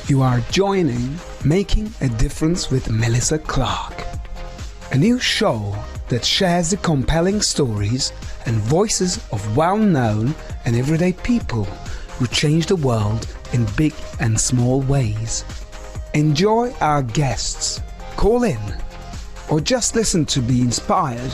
You are joining Making a Difference with Melissa Clark, a new show that shares the compelling stories and voices of well-known and everyday people who change the world in big and small ways. Enjoy our guests, call in, or just listen to be inspired.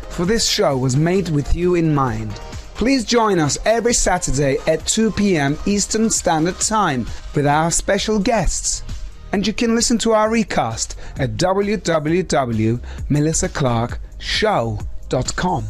For this show was made with you in mind. Please join us every Saturday at 2 p.m. Eastern Standard Time with our special guests. And you can listen to our recast at www.melissaclarkshow.com.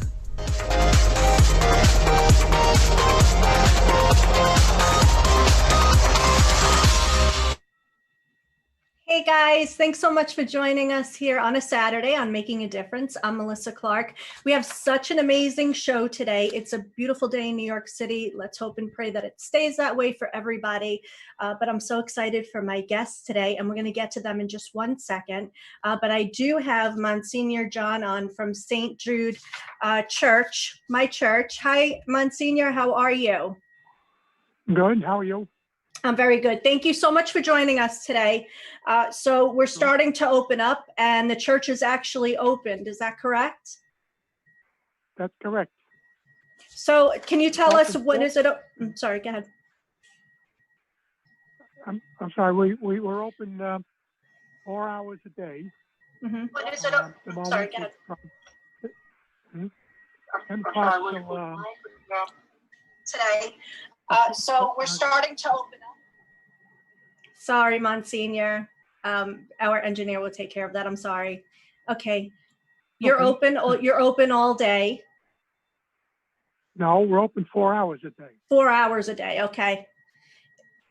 Hey guys, thanks so much for joining us here on a Saturday on Making a Difference. I'm Melissa Clark. We have such an amazing show today. It's a beautiful day in New York City. Let's hope and pray that it stays that way for everybody. But I'm so excited for my guests today, and we're going to get to them in just 1 second. But I do have Monsignor John on from St. Jude Church, my church. Hi, Monsignor. How are you? Good. How are you? I'm very good. Thank you so much for joining us today. So we're starting to open up, and the church is actually opened. Is that correct? That's correct. So can you tell us what is it? I'm sorry, go ahead. I'm sorry. We were open 4 hours a day. Mm-hmm. What is it? Sorry, go ahead. 10 o'clock till today. So we're starting to open up. Sorry, Monsignor. Our engineer will take care of that. I'm sorry. Okay. You're open all day. No, we're open 4 hours a day. 4 hours a day. Okay.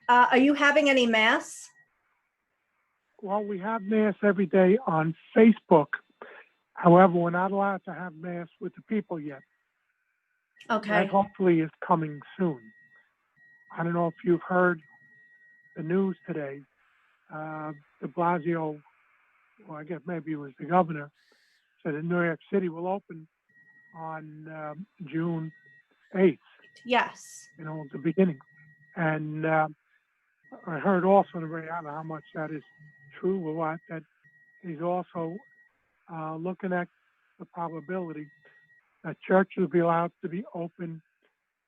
Are you having any mass? Well, we have mass every day on Facebook. However, we're not allowed to have mass with the people yet. Okay. That hopefully is coming soon. I don't know if you've heard the news today. De Blasio, well, I guess maybe it was the governor, said that New York City will open on June 8th. Yes. You know, the beginning. And I heard also on the radio, I don't know how much that is true or what, that he's also looking at the probability that churches will be allowed to be open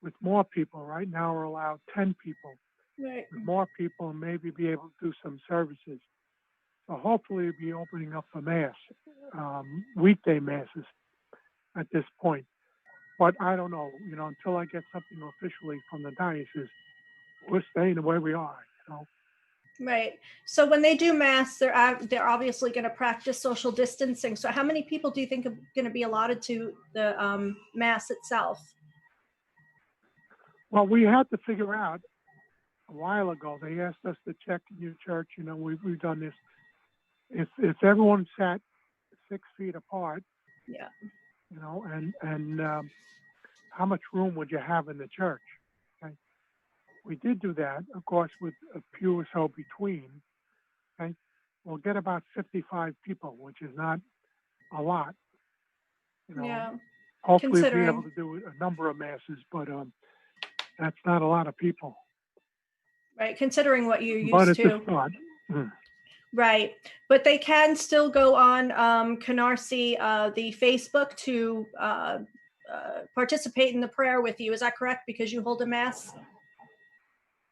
with more people. Right now we're allowed 10 people. Right. With more people, and maybe be able to do some services. So hopefully we'll be opening up for mass, weekday masses at this point. But I don't know, you know, until I get something officially from the diocese, we're staying the way we are, you know. Right. So when they do mass, they're obviously going to practice social distancing. So how many people do you think are going to be allotted to the mass itself? Well, we had to figure out a while ago. They asked us to check in your church. You know, we've done this. If everyone sat 6 feet apart, yeah, you know, and how much room would you have in the church? Okay? We did do that, of course, with a pew or so between. Okay, we'll get about 55 people, which is not a lot. You know, yeah. hopefully we'll be able to do a number of masses, but that's not a lot of people. Right, considering what you're used but it's to. A start. Right, but they can still go on Canarsie, the Facebook, to participate in the prayer with you. Is that correct? Because you hold a mass.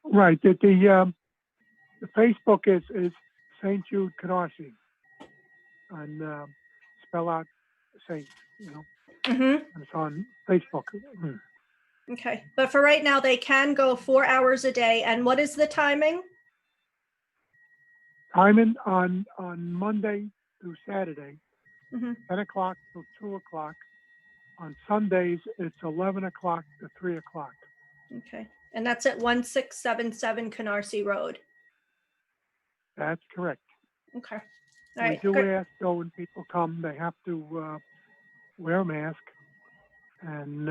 Right. The Facebook is St. Jude Canarsie, and spell out Saint. You know, and it's on Facebook. Okay, but for right now, they can go 4 hours a day. And what is the timing? Timing on Monday through Saturday, 10 o'clock till 2 o'clock. On Sundays, it's 11 o'clock to 3 o'clock. Okay, and that's at 1677 Canarsie Road. That's correct. Okay, all right. We do ask, though, when people come, they have to wear a mask, and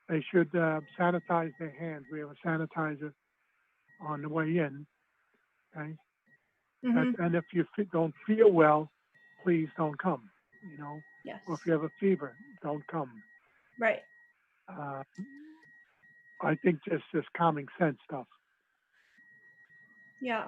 they should sanitize their hands. We have a sanitizer on the way in. Okay. And if you don't feel well, please don't come. You know. Yes. Or if you have a fever, don't come. Right. I think just common sense stuff. Yeah.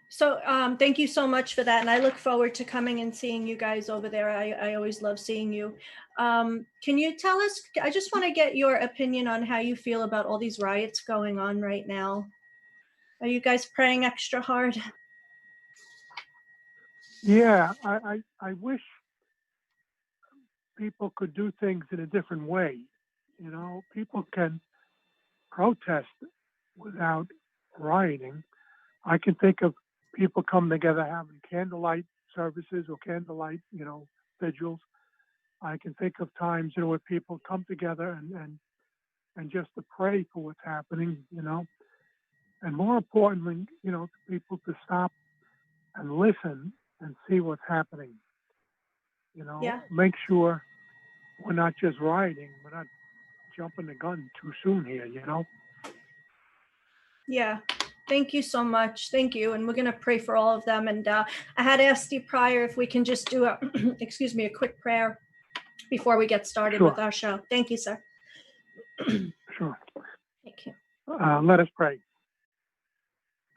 So thank you so much for that. And I look forward to coming and seeing you guys over there. I always love seeing you. Can you tell us, I just want to get your opinion on how you feel about all these riots going on right now. Are you guys praying extra hard? Yeah, I wish people could do things in a different way. You know, people can protest without rioting. I can think of people coming together having candlelight services or candlelight, vigils. I can think of times, where people come together and just to pray for what's happening, and more importantly, people to stop and listen and see what's happening. Yeah. Make sure we're not just rioting, we're not jumping the gun too soon here, Yeah. Thank you so much. Thank you. And we're going to pray for all of them. And I had asked you prior if we can just do a, excuse me, a quick prayer before we get started Sure. with our show. Thank you, sir. Sure. Thank you. Let us pray.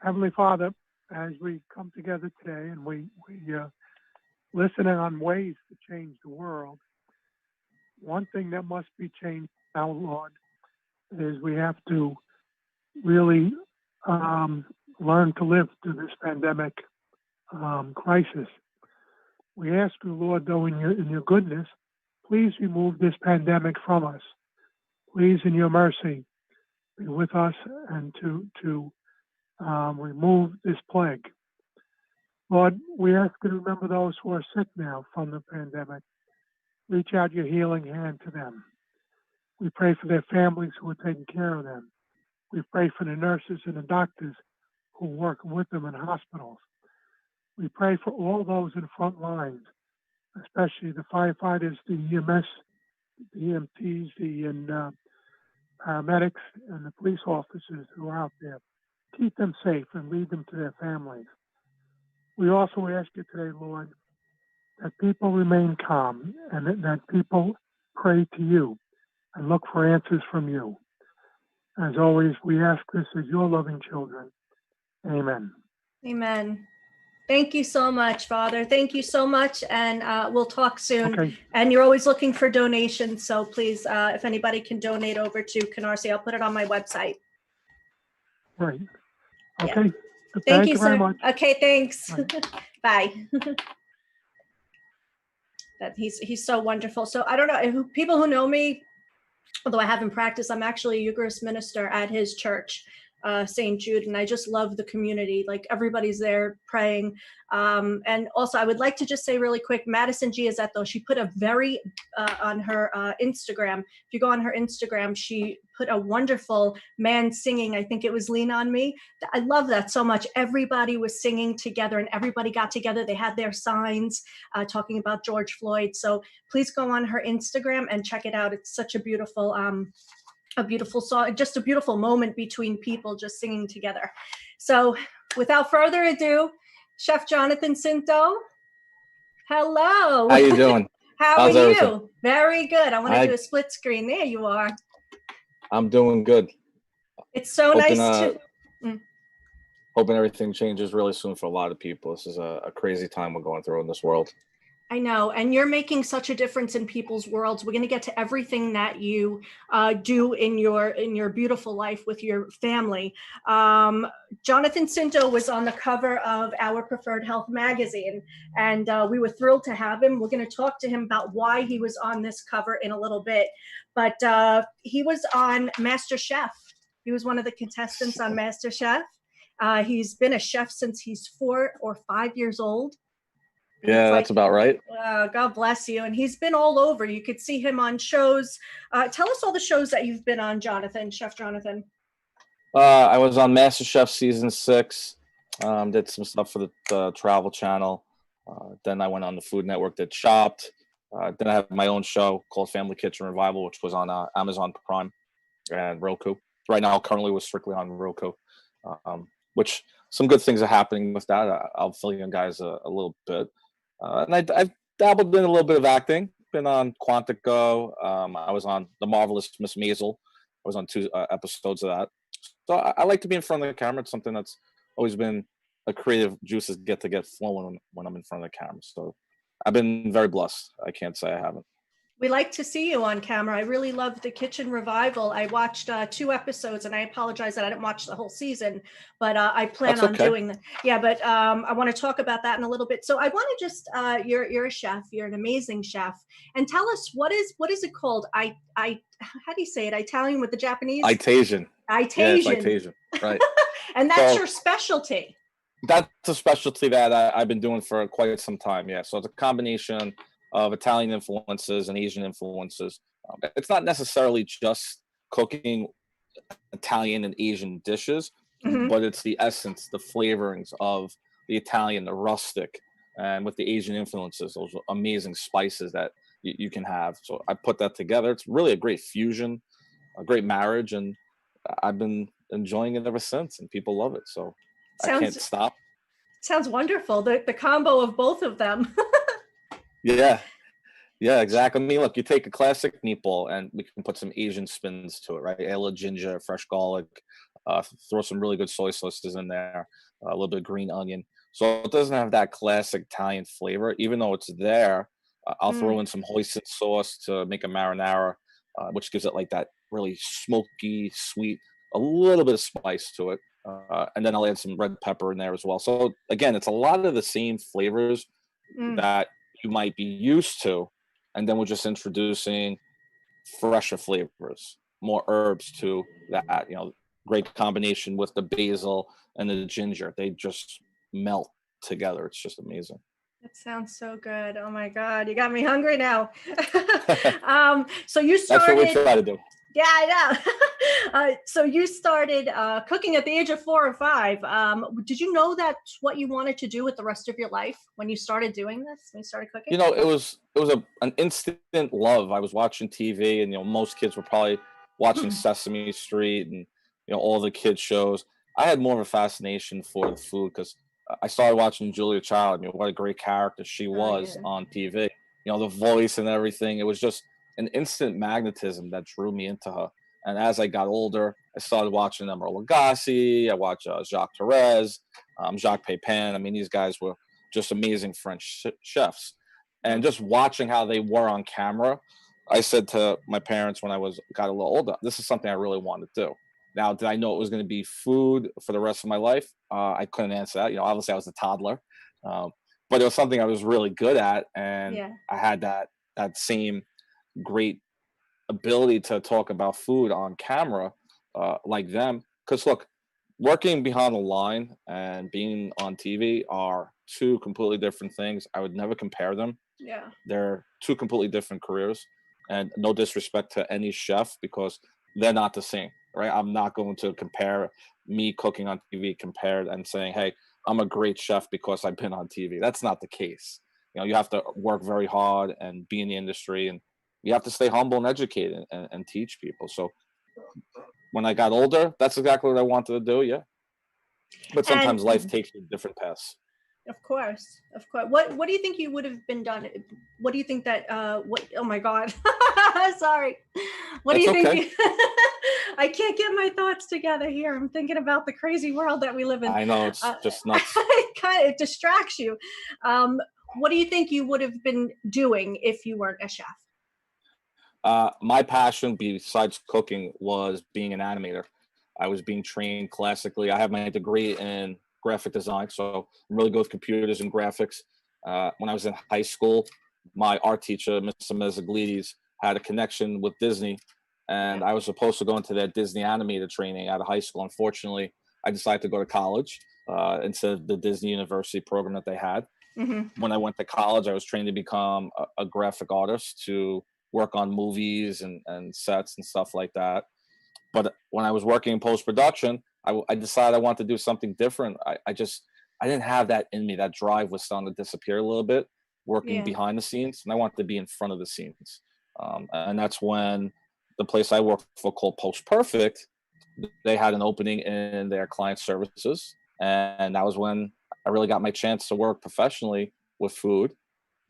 Heavenly Father, as we come together today and we listening on ways to change the world, one thing that must be changed now, Lord, is we have to really learn to live through this pandemic crisis. We ask you, Lord, though, in your goodness, please remove this pandemic from us. Please, in your mercy, be with us and to remove this plague. Lord, we ask you to remember those who are sick now from the pandemic. Reach out your healing hand to them. We pray for their families who are taking care of them. We pray for the nurses and the doctors who work with them in hospitals. We pray for all those in front lines, especially the firefighters, the EMS, the EMTs, the paramedics, and the police officers who are out there. Keep them safe and lead them to their families. We also ask you today, Lord, that people remain calm and that people pray to you and look for answers from you. As always, we ask this as your loving children. Amen. Amen. Thank you so much, Father. Thank you so much. And we'll talk soon. Okay. And you're always looking for donations. So please, if anybody can donate over to Canarsie, I'll put it on my website. Right. Yeah. Okay. Thank you, very sir. much. Okay, thanks. Right. Bye. That he's so wonderful. So I don't know, people who know me, although I haven't practiced, I'm actually a Eucharist minister at his church, St. Jude, and I just love the community. Like everybody's there praying. And also I would like to just say really quick, Madison Giazzetto, she put a very, on her Instagram, if you go on her Instagram, she put a wonderful man singing, I think it was Lean On Me. I love that so much. Everybody was singing together and everybody got together. They had their signs talking about George Floyd. So please go on her Instagram and check it out. It's such a beautiful song, just a beautiful moment between people just singing together. So without further ado, Chef Jonathan Scinto, hello. How you doing? How How's are you? everything? Very good. I want to do a split screen. There you are. I'm doing good. It's so hoping, nice to... Hoping everything changes really soon for a lot of people. This is a crazy time we're going through in this world. I know, and you're making such a difference in people's worlds. We're going to get to everything that you do in your beautiful life with your family. Jonathan Scinto was on the cover of Our Preferred Health magazine, and we were thrilled to have him. We're going to talk to him about why he was on this cover in a little bit, but he was on MasterChef. He was one of the contestants on MasterChef. He's been a chef since he's 4 or 5 years old. Yeah, that's about right. God bless you. And he's been all over. You could see him on shows. Tell us all the shows that you've been on, Jonathan, Chef Jonathan. I was on MasterChef season 6. Did some stuff for the Travel Channel. Then I went on the Food Network, did Chopped. Then I have my own show called Family Kitchen Revival, which was on Amazon Prime and Roku. Right now, currently, we're strictly on Roku, which some good things are happening with that. I'll fill you in guys a little bit. And I've dabbled in a little bit of acting. Been on Quantico. I was on The Marvelous Miss Maisel. I was on 2 episodes of that. So I like to be in front of the camera. It's something that's always been a creative juices get flowing when I'm in front of the camera. So I've been very blessed. I can't say I haven't. We like to see you on camera. I really love the Kitchen Revival. I watched 2 episodes, and I apologize that I didn't watch the whole season, but I plan That's on okay. doing that. Yeah, but I want to talk about that in a little bit. So I want to just, you're a chef. You're an amazing chef. And tell us, what is it called? How do you say it? Italian with the Japanese? Itasian. Yeah, it's Itasian. Itasian, right. And that's So your specialty. that's a specialty that I've been doing for quite some time. Yeah. So it's a combination of Italian influences and Asian influences. It's not necessarily just cooking Italian and Asian dishes, Mhm. but it's the essence, the flavorings of the Italian, the rustic, and with the Asian influences, those amazing spices that you can have. So I put that together. It's really a great fusion, a great marriage, and I've been enjoying it ever since, and people love it. So I can't stop. Sounds wonderful. The combo of both of them. Yeah. Yeah, exactly. I mean, look, you take a classic meatball and we can put some Asian spins to it, right? A little ginger, fresh garlic, throw some really good soy sauces in there, a little bit of green onion. So it doesn't have that classic Italian flavor, even though it's there. I'll throw in some hoisin sauce to make a marinara, which gives it like that really smoky, sweet, a little bit of spice to it. And then I'll add some red pepper in there as well. So again, it's a lot of the same flavors that you might be used to, and then we're just introducing fresher flavors, more herbs to that. Great combination with the basil and the ginger. They just melt together. It's just amazing. That sounds so good. Oh my God, you got me hungry now. So you That's what we started. try to do. Yeah, I know. So you started cooking at the age of 4 or 5. Did you know that's what you wanted to do with the rest of your life when you started doing this? When you started cooking? It was an instant love. I was watching TV, and most kids were probably watching Sesame Street and all the kids shows. I had more of a fascination for the food because I started watching Julia Child. What a great character she was yeah. on TV. The voice and everything. It was just an instant magnetism that drew me into her. And as I got older, I started watching Emeril Lagasse. I watched Jacques Therese, Jacques Pepin. I mean, these guys were just amazing French chefs. And just watching how they were on camera, I said to my parents when I got a little older, this is something I really want to do. Now, did I know it was going to be food for the rest of my life? I couldn't answer that. Obviously I was a toddler, but it was something I was really good at, and I had that same great ability to talk about food on camera, like them. Because look, working behind the line and being on TV are two completely different things. I would never compare them. Yeah. They're two completely different careers, and no disrespect to any chef because they're not the same, right? I'm not going to compare me cooking on TV compared and saying, hey, I'm a great chef because I've been on TV. That's not the case. You have to work very hard and be in the industry, and you have to stay humble and educated and teach people. So when I got older, that's exactly what I wanted to do. Yeah. But sometimes life takes you different paths. Of course. What do you think you would have been done? What do you think that, oh my God, sorry. What do you think? Okay. I can't get my thoughts together here. I'm thinking about the crazy world that we live in. I know, it's just nuts. It distracts you. What do you think you would have been doing if you weren't a chef? My passion besides cooking was being an animator. I was being trained classically. I have my degree in graphic design, so I'm really good with computers and graphics. When I was in high school, my art teacher, Mr. Mezzaglides, had a connection with Disney, and I was supposed to go into that Disney animator training out of high school. Unfortunately, I decided to go to college instead of the Disney University program that they had. Mm-hmm. When I went to college, I was trained to become a graphic artist to work on movies and sets and stuff like that. But when I was working in post-production, I decided I wanted to do something different. I didn't have that in me. That drive was starting to disappear a little bit, working behind the scenes, and I wanted to be in front of the scenes. And that's when the place I worked for called Post Perfect, they had an opening in their client services. And that was when I really got my chance to work professionally with food.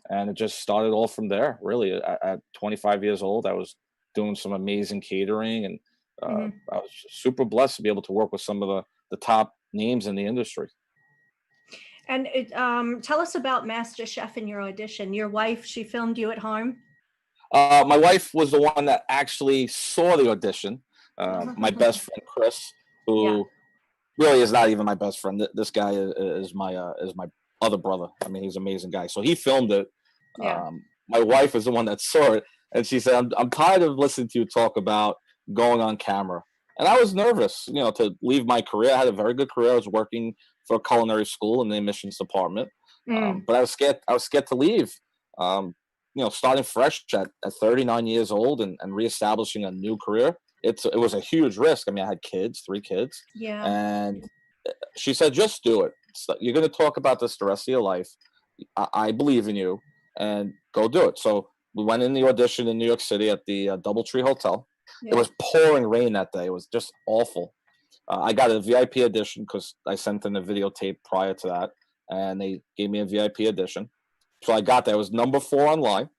And it just started all from there, really. At 25 years old, I was doing some amazing catering, and I was super blessed to be able to work with some of the top names in the industry. And tell us about MasterChef and your audition. Your wife, she filmed you at home? My wife was the one that actually saw the audition. My best friend, Chris, who really is not even my best friend. This guy is my other brother. I mean, he's an amazing guy. So he filmed it. Yeah. My wife is the one that saw it, and she said, I'm tired of listening to you talk about going on camera. And I was nervous, to leave my career. I had a very good career. I was working for a culinary school in the admissions department. But I was scared. I was scared to leave. Starting fresh at 39 years old and reestablishing a new career. It was a huge risk. I mean, I had 3 kids. Yeah. And she said, just do it. So you're going to talk about this the rest of your life. I believe in you, and go do it. So we went in the audition in New York City at the DoubleTree Hotel. Yeah. It was pouring rain that day. It was just awful. I got a VIP edition because I sent in a videotape prior to that, and they gave me a VIP edition. So I got that. It was number 4 online,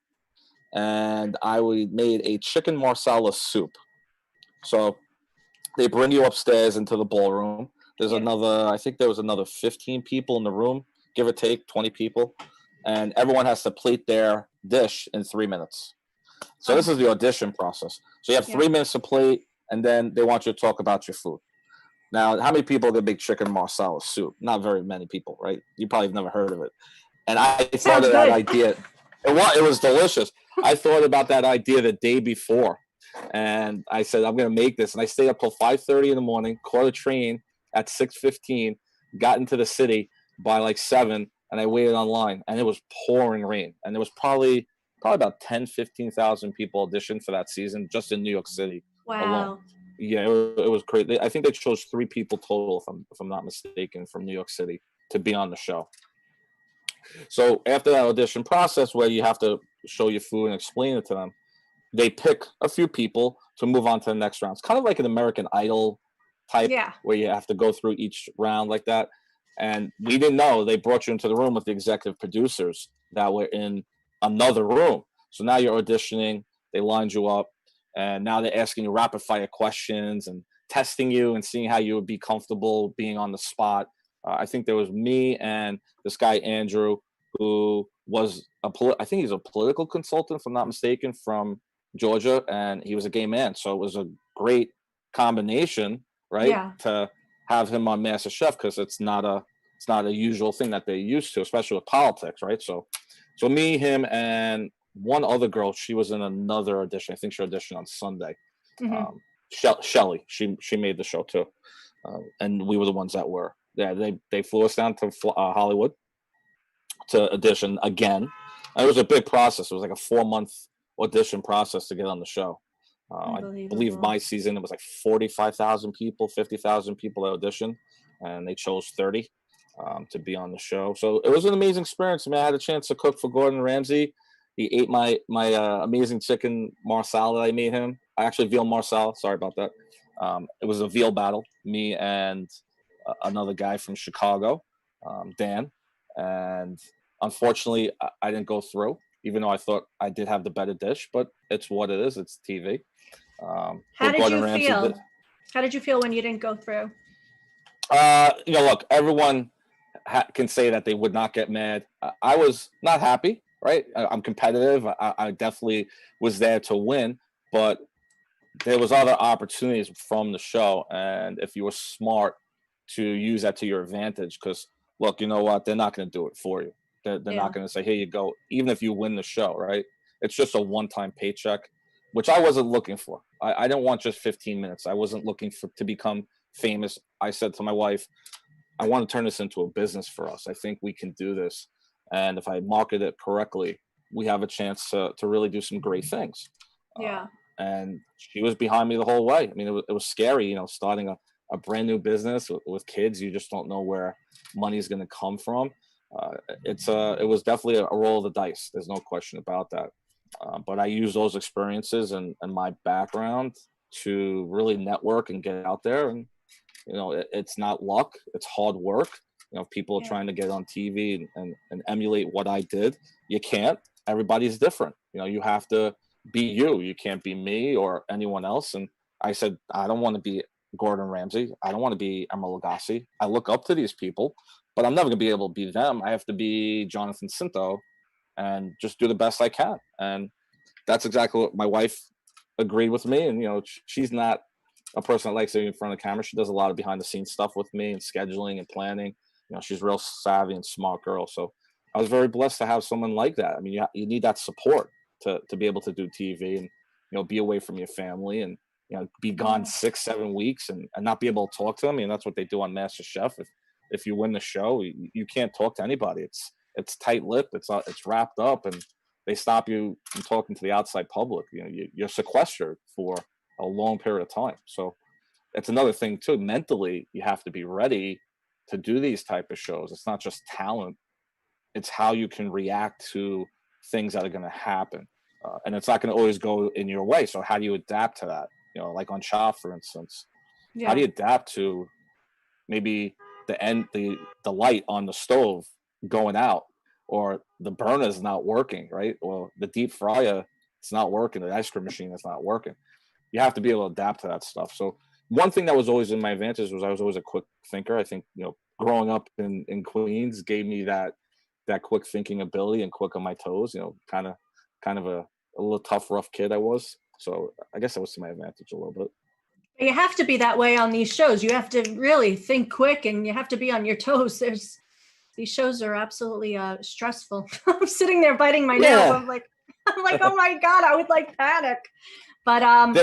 and I made a chicken marsala soup. So they bring you upstairs into the ballroom. There's I think there was another 15 people in the room, give or take 20 people, and everyone has to plate their dish in 3 minutes. So this is the audition process. So you have 3 minutes to plate, and then they want you to talk about your food. Now, how many people can make chicken marsala soup? Not very many people, right? You probably have never heard of it. And I thought of that idea. It was delicious. I thought about that idea the day before, and I said, I'm going to make this. And I stayed up till 5:30 in the morning, caught a train at 6:15, got into the city by like 7, and I waited online, and it was pouring rain. And there was probably about 15,000 people auditioned for that season just in New York City alone. Yeah, it was great. I think they chose 3 people total, if I'm not mistaken, from New York City to be on the show. So after that audition process where you have to show your food and explain it to them, they pick a few people to move on to the next round. It's kind of like an American Idol type where you have to go through each round like that. And we didn't know they brought you into the room with the executive producers that were in another room. So now you're auditioning, they lined you up, and now they're asking you rapid fire questions and testing you and seeing how you would be comfortable being on the spot. I think there was me and this guy, Andrew, who was I think he's a political consultant, if I'm not mistaken, from Georgia, and he was a gay man. So it was a great combination, right? Yeah. To have him on MasterChef, because it's not a usual thing that they're used to, especially with politics, right? So me, him, and one other girl, she was in another audition. I think she auditioned on Sunday. Mm-hmm. Shelly, she made the show too, and we were the ones that were. Yeah, they flew us down to Hollywood to audition again. And it was a big process. It was like a 4-month audition process to get on the show. I believe my season, it was like 45,000 people, 50,000 people that auditioned, and they chose 30 to be on the show. So it was an amazing experience. I mean, I had a chance to cook for Gordon Ramsay. He ate my amazing chicken marsala that I made him. Actually, veal marsala. Sorry about that. It was a veal battle. Me and another guy from Chicago, Dan. And unfortunately, I didn't go through, even though I thought I did have the better dish. But it's what it is. It's TV. How did you feel? How did you feel when you didn't go through? Look, everyone can say that they would not get mad. I was not happy, right? I'm competitive. I definitely was there to win, but there was other opportunities from the show. And if you were smart to use that to your advantage, because look, you know what? They're not going to do it for you. They're not going to say, here you go, even if you win the show, right? It's just a one-time paycheck, which I wasn't looking for. I didn't want just 15 minutes. I wasn't looking to become famous. I said to my wife, I want to turn this into a business for us. I think we can do this. And if I market it correctly, we have a chance to really do some great things. Yeah. And she was behind me the whole way. I mean, it was scary, starting a brand new business with kids. You just don't know where money is going to come from. It was definitely a roll of the dice. There's no question about that. But I use those experiences and my background to really network and get out there. And, it's not luck, it's hard work. People are trying to get on TV and emulate what I did. You can't. Everybody's different. You have to be you. You can't be me or anyone else. And I said, I don't want to be Gordon Ramsay. I don't want to be Emeril Lagasse. I look up to these people, but I'm never going to be able to be them. I have to be Jonathan Scinto and just do the best I can. And that's exactly what my wife agreed with me. And, you know, she's not a person that likes to be in front of the camera. She does a lot of behind the scenes stuff with me and scheduling and planning. You know, she's real savvy and smart girl. So I was very blessed to have someone like that. I mean, you need that support to be able to do TV and, you know, be away from your family and, you know, be gone 6-7 weeks and not be able to talk to them. I mean, that's what they do on MasterChef. If you win the show, you can't talk to anybody. It's tight-lipped. It's wrapped up, and they stop you from talking to the outside public. You know, you're sequestered for a long period of time. So it's another thing too. Mentally, you have to be ready to do these type of shows. It's not just talent. It's how you can react to things that are going to happen. And it's not going to always go in your way. So how do you adapt to that? You know, like on Chop, for instance, how do you adapt to maybe the light on the stove going out, or the burner's not working, right? Or the deep fryer, it's not working. The ice cream machine is not working. You have to be able to adapt to that stuff. So one thing that was always in my advantage was I was always a quick thinker. I think, you know, growing up in Queens gave me that quick thinking ability and quick on my toes, you know, kind of a little tough, rough kid I was. So I guess that was to my advantage a little bit. You have to be that way on these shows. You have to really think quick and you have to be on your toes. These shows are absolutely stressful. I'm sitting there biting my nails. I'm like, oh my God, I would like panic. But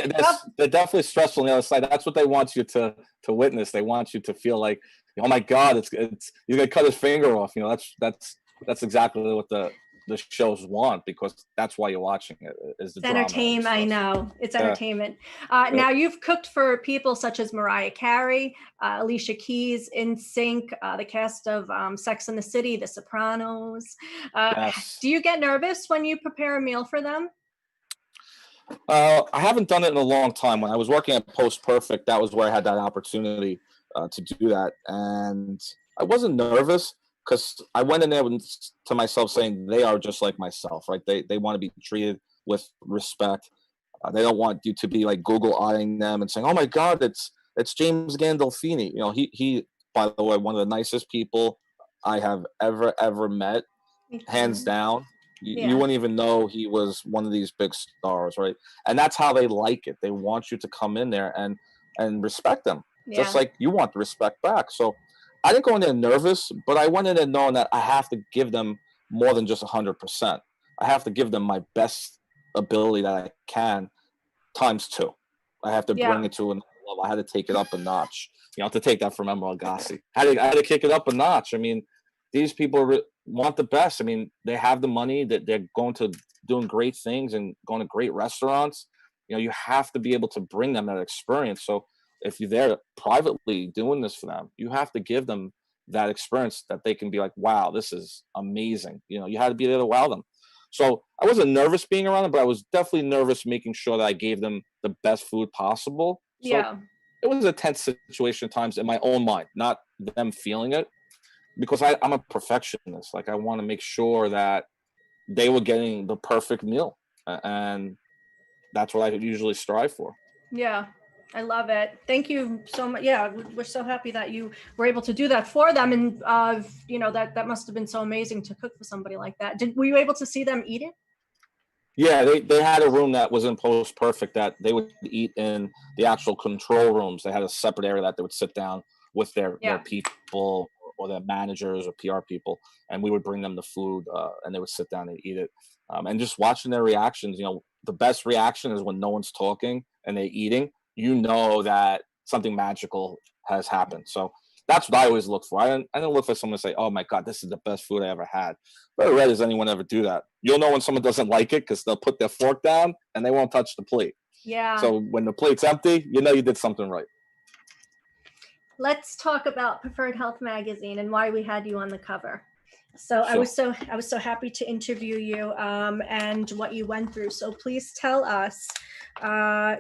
they're definitely stressful on the other side. That's what they want you to witness. They want you to feel like, oh my God, it's he's gonna cut his finger off. You know, that's exactly what the shows want, because that's why you're watching it. Is the drama. Entertainment. I know it's entertainment. Now you've cooked for people such as Mariah Carey, Alicia Keys, NSYNC, the cast of Sex and the City, The Sopranos. Yes. Do you get nervous when you prepare a meal for them? I haven't done it in a long time. When I was working at Post Perfect, that was where I had that opportunity to do that, and I wasn't nervous, because I went in there to myself saying they are just like myself, right? They want to be treated with respect. They don't want you to be like Google eyeing them and saying, "Oh my God, it's James Gandolfini." You know, he by the way, one of the nicest people I have ever met, hands down. You wouldn't even know he was one of these big stars, right? And that's how they like it. They want you to come in there and respect them, just like you want the respect back. So I didn't go in there nervous, but I went in there knowing that I have to give them more than just 100%. I have to give them my best ability that I can, times 2. I have to bring it to another level. I had to take it up a notch. You know, to take that from Emeril Lagasse. I had to kick it up a notch. I mean, these people want the best. I mean, they have the money, that they're going to doing great things and going to great restaurants. You know, you have to be able to bring them that experience. So if you're there privately doing this for them, you have to give them that experience that they can be like, wow, this is amazing. You know, you had to be there to wow them. So I wasn't nervous being around them, but I was definitely nervous making sure that I gave them the best food possible. So it was a tense situation at times in my own mind, not them feeling it, because I'm a perfectionist. Like, I want to make sure that they were getting the perfect meal, and that's what I usually strive for. Yeah, I love it. Thank you so much. Yeah, we're so happy that you were able to do that for them, and you know, that must have been so amazing to cook for somebody like that. Were you able to see them eat it? Yeah, they had a room that was in Post Perfect that they would eat in the actual control rooms. They had a separate area that they would sit down with their people or their managers or PR people, and we would bring them the food, and they would sit down and eat it. And just watching their reactions, you know, the best reaction is when no one's talking and they're eating. You know that something magical has happened. So that's what I always look for. I didn't look for someone to say, "Oh my God, this is the best food I ever had." Very rare does anyone ever do that. You'll know when someone doesn't like it because they'll put their fork down and they won't touch the plate. Yeah. So when the plate's empty, you know you did something right. Let's talk about Preferred Health Magazine and why we had you on the cover. So sure. I was so happy to interview you and what you went through. So please tell us,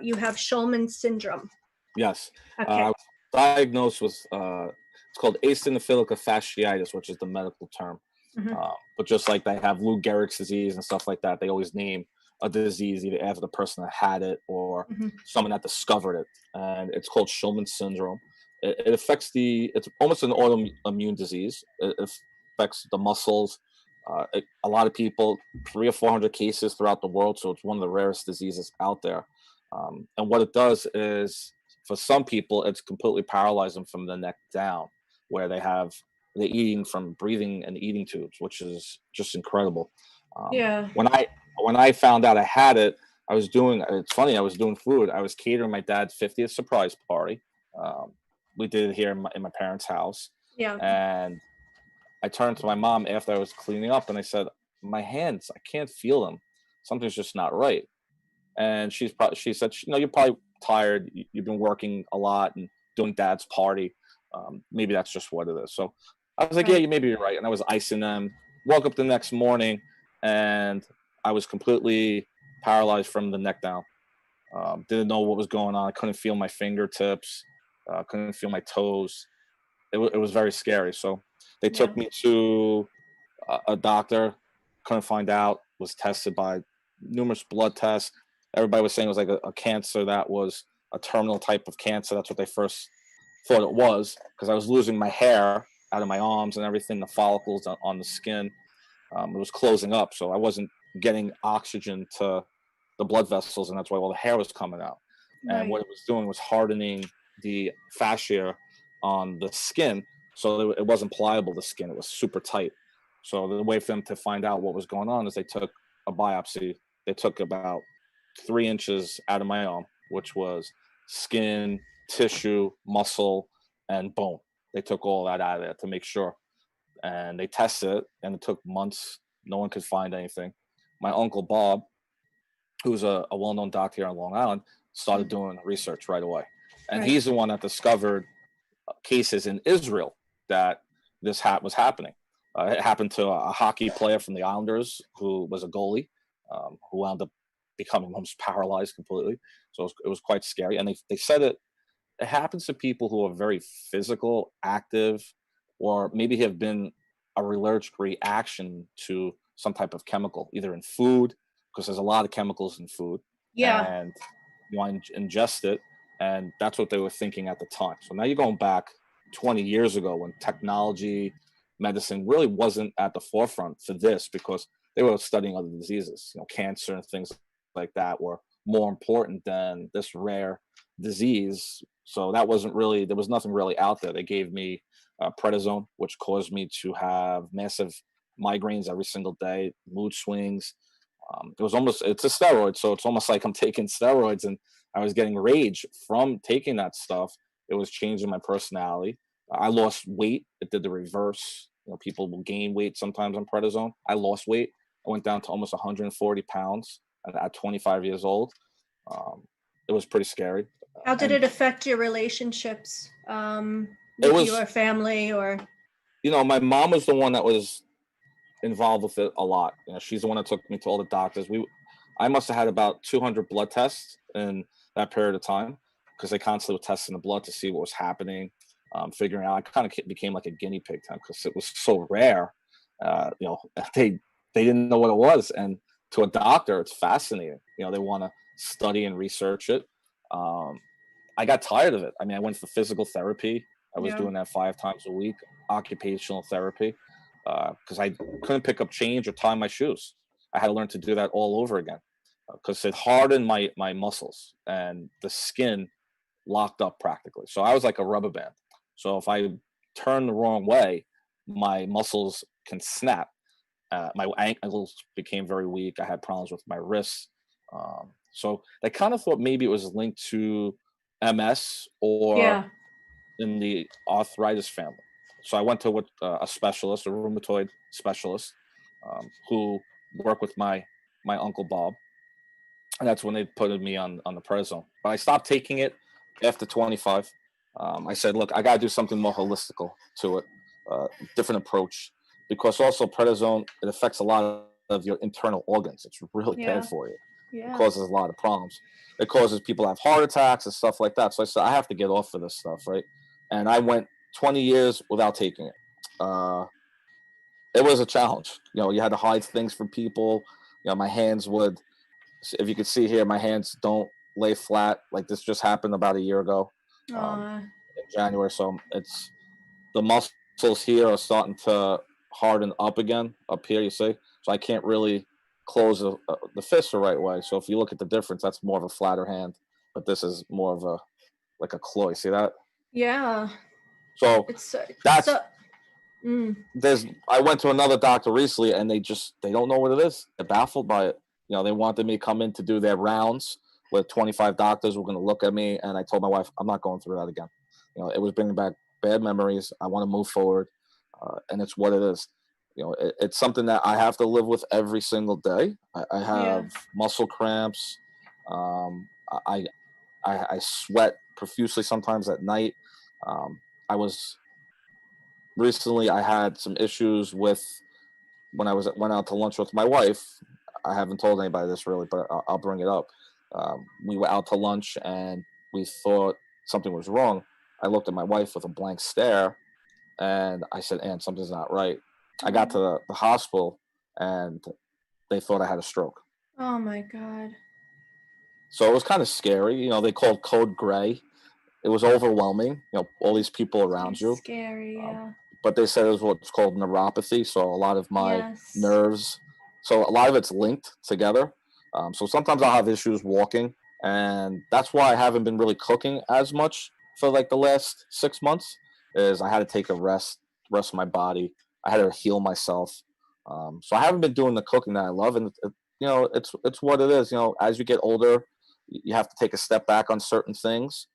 you have Shulman syndrome. Yes. Okay. I was diagnosed with it's called eosinophilic fasciitis, which is the medical term. Mm-hmm. But just like they have Lou Gehrig's disease and stuff like that, they always name a disease either after the person that had it or Mhm. someone that discovered it, and it's called Shulman syndrome. It affects it's almost an autoimmune disease. It affects the muscles. A lot of people, 300 or 400 cases throughout the world, so it's one of the rarest diseases out there. And what it does is, for some people, it's completely paralyzed them from the neck down, where they're eating from breathing and eating tubes, which is just incredible. Yeah. When I found out I had it, it's funny, I was doing food. I was catering my dad's 50th surprise party. We did it here in my parents' house. Yeah. And I turned to my mom after I was cleaning up and I said, my hands, I can't feel them. Something's just not right. And she said, you're probably tired. You've been working a lot and doing dad's party. Maybe that's just what it is. So I was like, Right. yeah, maybe you're right. And I was icing them. Woke up the next morning and I was completely paralyzed from the neck down. Didn't know what was going on. I couldn't feel my fingertips. Couldn't feel my toes. It was very scary. So they took me to a doctor. Couldn't find out. Was tested by numerous blood tests. Everybody was saying it was like a cancer that was a terminal type of cancer. That's what they first thought it was, because I was losing my hair out of my arms and everything, the follicles on the skin. It was closing up, so I wasn't getting oxygen to the blood vessels, and that's why all the hair was coming out. Right. And what it was doing was hardening the fascia on the skin, so it wasn't pliable, the skin. It was super tight. So the way for them to find out what was going on is they took a biopsy. They took about 3 inches out of my arm, which was skin, tissue, muscle, and bone. They took all that out of there to make sure. And they tested it, and it took months. No one could find anything. My uncle Bob, who's a well-known doctor here on Long Island, started doing research right away. And Right. he's the one that discovered cases in Israel that this was happening. It happened to a hockey player from the Islanders who was a goalie, who wound up becoming almost paralyzed completely. So it was quite scary. And they said it happens to people who are very physical, active, or maybe have been a allergic reaction to some type of chemical, either in food, because there's a lot of chemicals in food, Yeah. and you want to ingest it. And that's what they were thinking at the time. So now you're going back 20 years ago when technology, medicine really wasn't at the forefront for this, because they were studying other diseases, cancer and things like that were more important than this rare disease. So that wasn't really, there was nothing really out there. They gave me prednisone, which caused me to have massive migraines every single day, mood swings. It's a steroid, so it's almost like I'm taking steroids, and I was getting rage from taking that stuff. It was changing my personality. I lost weight. It did the reverse. People will gain weight sometimes on prednisone. I lost weight. I went down to almost 140 pounds at 25 years old. It was pretty scary. How did it affect your relationships with your family? Or my mom was the one that was involved with it a lot. She's the one that took me to all the doctors. I must have had about 200 blood tests in that period of time, because they constantly were testing the blood to see what was happening, figuring out. I kind of became like a guinea pig time, because it was so rare. They didn't know what it was, and to a doctor, it's fascinating. They want to study and research it. I got tired of it. I mean, I went for physical therapy. I was doing that 5 times a week, occupational therapy, because I couldn't pick up change or tie my shoes. I had to learn to do that all over again, because it hardened my muscles, and the skin locked up practically. So I was like a rubber band. So if I turn the wrong way, my muscles can snap. My ankles became very weak. I had problems with my wrists. So they kind of thought maybe it was linked to MS or in the arthritis family. So I went to a specialist, a rheumatoid specialist, who worked with my uncle Bob, and that's when they put me on the prednisone. But I stopped taking it after 25. I said, look, I got to do something more holistical to it, different approach, because also prednisone, it affects a lot of your internal organs. It's really bad for you. It causes a lot of problems. It causes people to have heart attacks and stuff like that. So I said, I have to get off of this stuff, right? And I went 20 years without taking it. It was a challenge. You had to hide things from people. My hands would if you can see here, my hands don't lay flat. Like this just happened about a year ago, Aw. in January. So it's the muscles here are starting to harden up again up here. You see, so I can't really close the fist the right way. So if you look at the difference, that's more of a flatter hand, but this is more of a like a claw. You see that? Yeah. So It's that's so. Mm, I went to another doctor recently, and they don't know what it is. They're baffled by it. They wanted me to come in to do their rounds with 25 doctors were going to look at me, and I told my wife, I'm not going through that again. It was bringing back bad memories. I want to move forward, and it's what it is. It's something that I have to live with every single day. I have muscle cramps. I sweat profusely sometimes at night. I was recently. I had some issues with when I went out to lunch with my wife. I haven't told anybody this really, but I'll bring it up. We were out to lunch and we thought something was wrong. I looked at my wife with a blank stare, and I said, "Ann, something's not right." I got to the hospital, and they thought I had a stroke. Oh my God. So it was kind of scary. They called code gray. It was overwhelming. All these people around you. Scary, yeah. But they said it was what's called neuropathy. So a lot of my Yes. nerves. So a lot of it's linked together. So sometimes I'll have issues walking, and that's why I haven't been really cooking as much for like the last 6 months. Is I had to take a rest my body. I had to heal myself. So I haven't been doing the cooking that I love, and it's what it is. As you get older, you have to take a step back on certain things.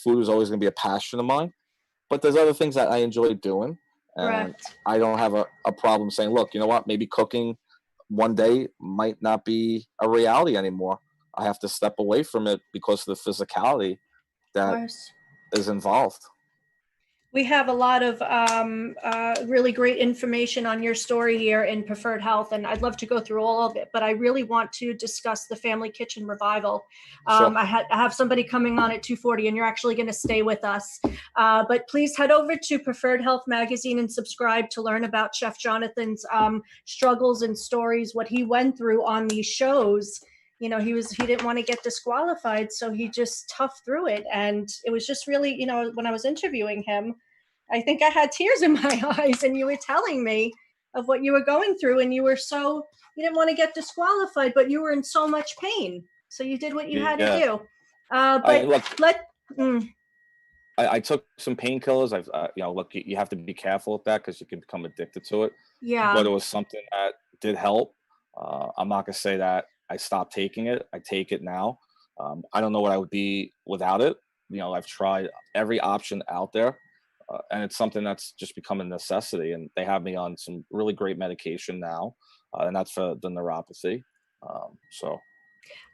Food is always going to be a passion of mine, but there's other things that I enjoy doing, and Correct. I don't have a problem saying, look, you know what, maybe cooking one day might not be a reality anymore. I have to step away from it because of the physicality Of that course. is involved. We have a lot of really great information on your story here in Preferred Health, and I'd love to go through all of it, but I really want to discuss the Family Kitchen Revival. Sure. I have somebody coming on at 2:40, and you're actually going to stay with us. But please head over to Preferred Health Magazine and subscribe to learn about Chef Jonathan's struggles and stories, what he went through on these shows. He didn't want to get disqualified, so he just toughed through it. And it was just really, when I was interviewing him, I think I had tears in my eyes, and you were telling me of what you were going through, and you didn't want to get disqualified, but you were in so much pain. So you did what you had to do. I took some painkillers. Look, you have to be careful with that because you can become addicted to it. Yeah. But it was something that did help. I'm not going to say that I stopped taking it. I take it now. I don't know what I would be without it. I've tried every option out there, and it's something that's just become a necessity. And they have me on some really great medication now, and that's for the neuropathy.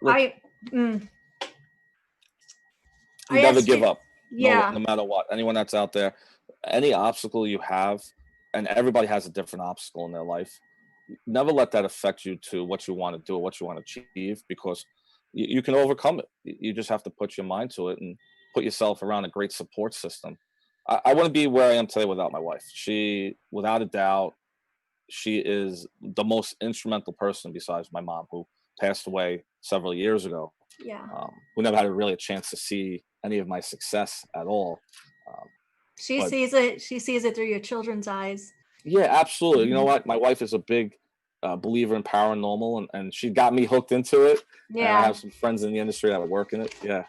Look, you never give up. Yeah. No matter what. Anyone that's out there, any obstacle you have, and everybody has a different obstacle in their life, never let that affect you to what you want to do or what you want to achieve, because you can overcome it. You just have to put your mind to it and put yourself around a great support system. I wouldn't be where I am today without my wife. She, without a doubt, she is the most instrumental person besides my mom, who passed away several years ago. Yeah. Who never had really a chance to see any of my success at all. She sees it through your children's eyes. Yeah, absolutely. You know what? My wife is a big believer in paranormal, and she got me hooked into it. Yeah. And I have some friends in the industry that work in it. Yeah.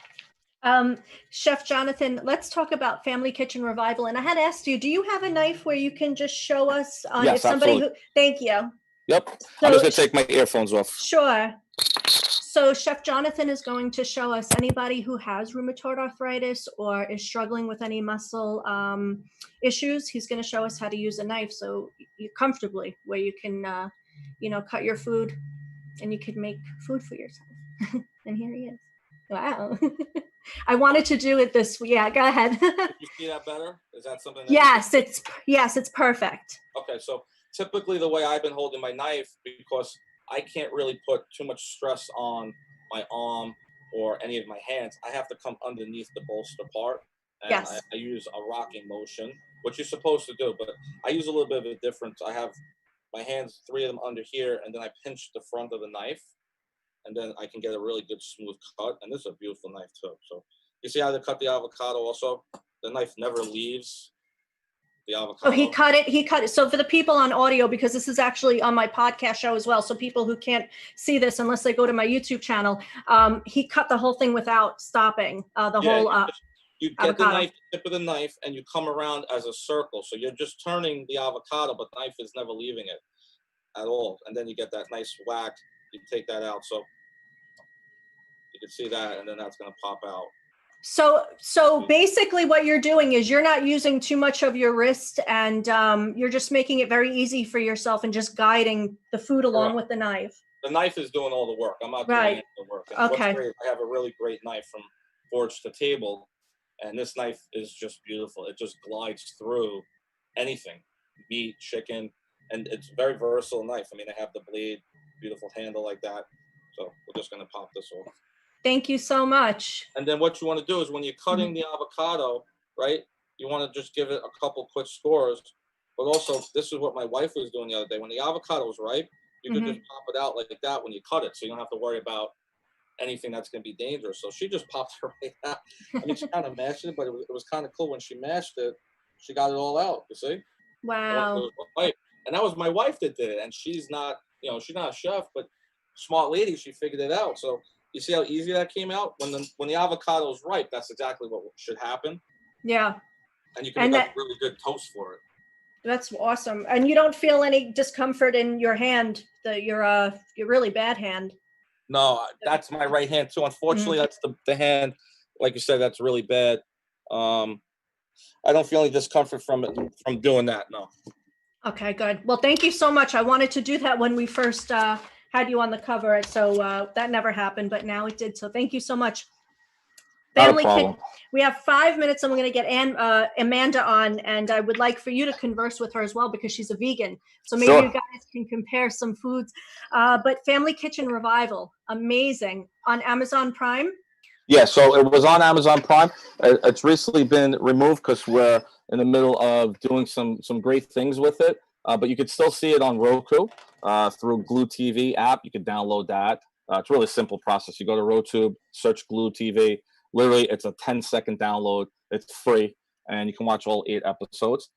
Chef Jonathan, let's talk about Family Kitchen Revival. And I had asked you, do you have a knife where you can just show us Yes, absolutely. Thank you. Yep. I'm just going to take my earphones off. Sure. So Chef Jonathan is going to show us anybody who has rheumatoid arthritis or is struggling with any muscle issues. He's going to show us how to use a knife so you comfortably, where you can, cut your food and you can make food for yourself. And here he is. Wow. I wanted to do it this way. Yeah, go ahead. Did you see that better? Is that something? Yes, it's perfect. Okay, so typically the way I've been holding my knife, because I can't really put too much stress on my arm or any of my hands, I have to come underneath the bolster part. And yes. I use a rocking motion, which you're supposed to do, but I use a little bit of a difference. I have my hands, 3 of them under here, and then I pinch the front of the knife, and then I can get a really good smooth cut. And this is a beautiful knife too. So you see how they cut the avocado also? The knife never leaves the avocado. Oh, he cut it. So for the people on audio, because this is actually on my podcast show as well, so people who can't see this unless they go to my YouTube channel, he cut the whole thing without stopping you get avocado. the knife, tip of the knife, and you come around as a circle. So you're just turning the avocado, but the knife is never leaving it at all. And then you get that nice whack. You take that out. So you can see that, and then that's going to pop out. So basically what you're doing is you're not using too much of your wrist, and you're just making it very easy for yourself and just guiding the food along with the knife. The knife is doing all the work. I'm not doing any of the work. And Okay. What's great, I have a really great knife from forge to table, and this knife is just beautiful. It just glides through anything, meat, chicken, and it's a very versatile knife. I mean, I have the blade, beautiful handle like that. So we're just going to pop this off. Thank you so much. And then what you want to do is when you're cutting the avocado, right, you want to just give it a couple quick scores. But also, this is what my wife was doing the other day. When the avocado is ripe, you can just pop it out like that when you cut it. So you don't have to worry about anything that's going to be dangerous. So she just popped her right out. I mean, she kind of mashed it, but it was kind of cool when she mashed it. She got it all out, you see? Wow. And that was my wife that did it. And she's not, she's not a chef, but smart lady, she figured it out. So you see how easy that came out? When the avocado is ripe, that's exactly what should happen. Yeah. And you can make a really good toast for it. That's awesome. And you don't feel any discomfort in your hand, your really bad hand? No, that's my right hand too. Unfortunately, that's the hand, like you said, that's really bad. I don't feel any discomfort from doing that, no. Okay, good. Well, thank you so much. I wanted to do that when we first had you on the cover. So that never happened, but now it did. So thank you so much. Family Kitchen. We have 5 minutes and we're going to get Amanda on, and I would like for you to converse with her as well because she's a vegan. So maybe you guys can compare some foods. But Family Kitchen Revival, amazing. On Amazon Prime? Yeah, so it was on Amazon Prime. It's recently been removed because we're in the middle of doing some great things with it. But you could still see it on Roku through Glue TV app. You could download that. It's a really simple process. You go to RoTube, search Glue TV. Literally, it's a 10-second download. It's free, and you can watch all 8 episodes.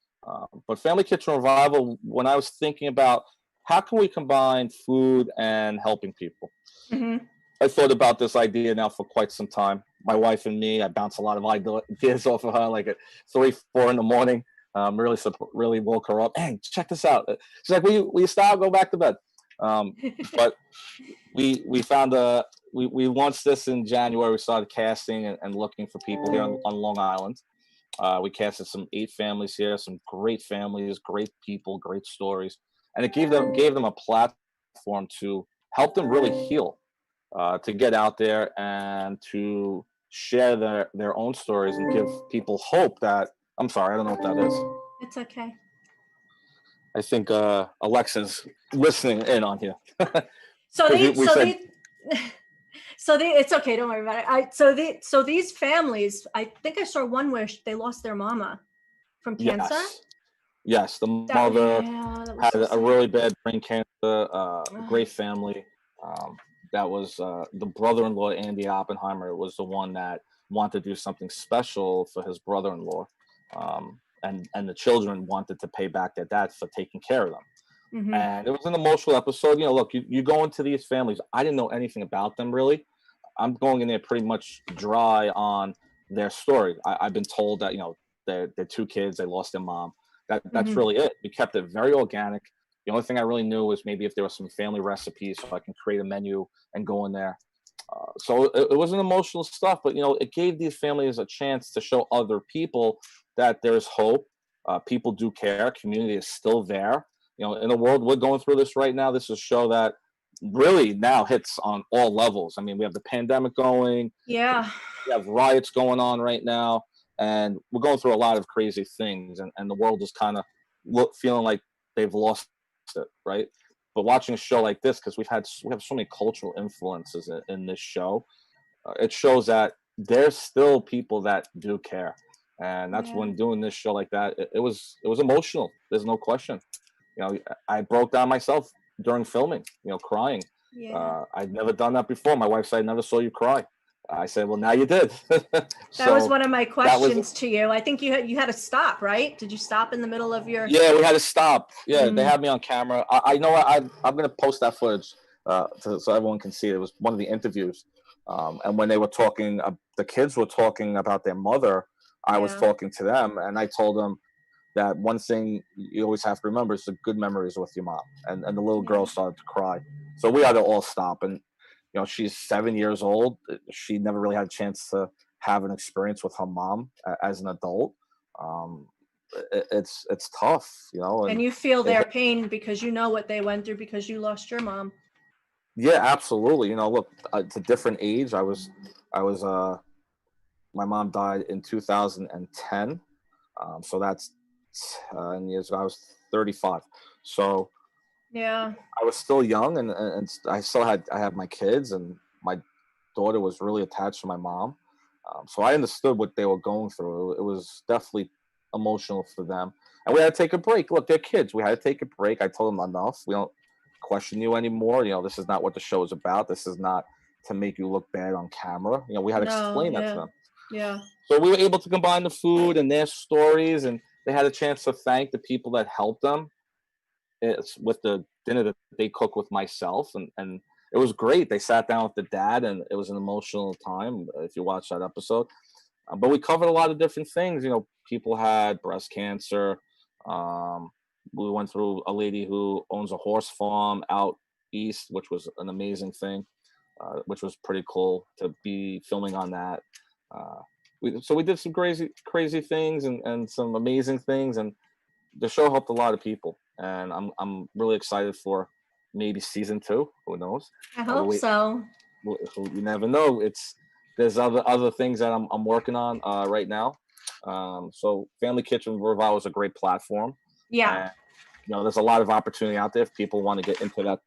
But Family Kitchen Revival, when I was thinking about how can we combine food and helping people, I thought about this idea now for quite some time. My wife and me, I bounce a lot of ideas off of her, like at 3, 4 in the morning. Really woke her up. Hey, check this out. She's like, will you stop? Go back to bed. But we found we launched this in January. We started casting and looking for people here on Long Island. We casted some 8 families here, some great families, great people, great stories, and it gave them a platform to help them really heal, to get out there and to share their own stories and give people hope that. I'm sorry, I don't know what that is. It's okay. I think Alexa's listening in on here. It's okay. Don't worry about it. So these families, I think I saw one where they lost their mama from cancer. Yes, the mother had a really bad brain cancer. A great family. That was the brother-in-law, Andy Oppenheimer, was the one that wanted to do something special for his brother-in-law. And the children wanted to pay back their dad for taking care of them. And it was an emotional episode. Look, you go into these families. I didn't know anything about them, really. I'm going in there pretty much dry on their story. I've been told that, they're 2 kids, they lost their mom. That's really it. We kept it very organic. The only thing I really knew was maybe if there was some family recipes so I can create a menu and go in there. So it wasn't emotional stuff, but, it gave these families a chance to show other people that there's hope. People do care. Community is still there. In the world we're going through this right now, this is a show that really now hits on all levels. I mean, we have the pandemic going. Yeah. We have riots going on right now. And we're going through a lot of crazy things. And the world is kind of feeling like they've lost it, right? But watching a show like this, because we have so many cultural influences in this show, it shows that there's still people that do care. And that's when doing this show like that, it was emotional. There's no question. I broke down myself during filming, crying. Yeah. I'd never done that before. My wife said, I never saw you cry. I said, well, now you did. That was one of my that was- questions to you. I think you had to stop, right? Did you stop in the middle of your? Yeah, we had to stop. Yeah, they had me on camera. I know I'm going to post that footage so everyone can see it. It was one of the interviews. And when they were talking, the kids were talking about their mother. I was talking to them, and I told them that one thing you always have to remember is the good memories with your mom. And the little girl started to cry. So we had to all stop. And, you know, she's 7 years old. She never really had a chance to have an experience with her mom as an adult. It's tough, you know. And you feel their pain because you know what they went through because you lost your mom. Yeah, absolutely. You know, look, it's a different age. My mom died in 2010. So that's 10 years ago. I was 35. So yeah, I was still young, and I had my kids, and my daughter was really attached to my mom. So I understood what they were going through. It was definitely emotional for them. And we had to take a break. Look, they're kids. We had to take a break. I told them enough. We don't question you anymore. You know, this is not what the show is about. This is not to make you look bad on camera. You know, we had to explain that to them. Yeah. So we were able to combine the food and their stories, and they had a chance to thank the people that helped them. It's with the dinner that they cooked with myself, and it was great. They sat down with the dad, and it was an emotional time if you watch that episode. But we covered a lot of different things. You know, people had breast cancer. We went through a lady who owns a horse farm out east, which was an amazing thing, which was pretty cool to be filming on that. So we did some crazy things and some amazing things, and the show helped a lot of people. And I'm really excited for maybe season 2. Who knows? I hope so. You never know. There's other things that I'm working on right now. So Family Kitchen Revival is a great platform. Yeah. And, you know, there's a lot of opportunity out there if people want to get into that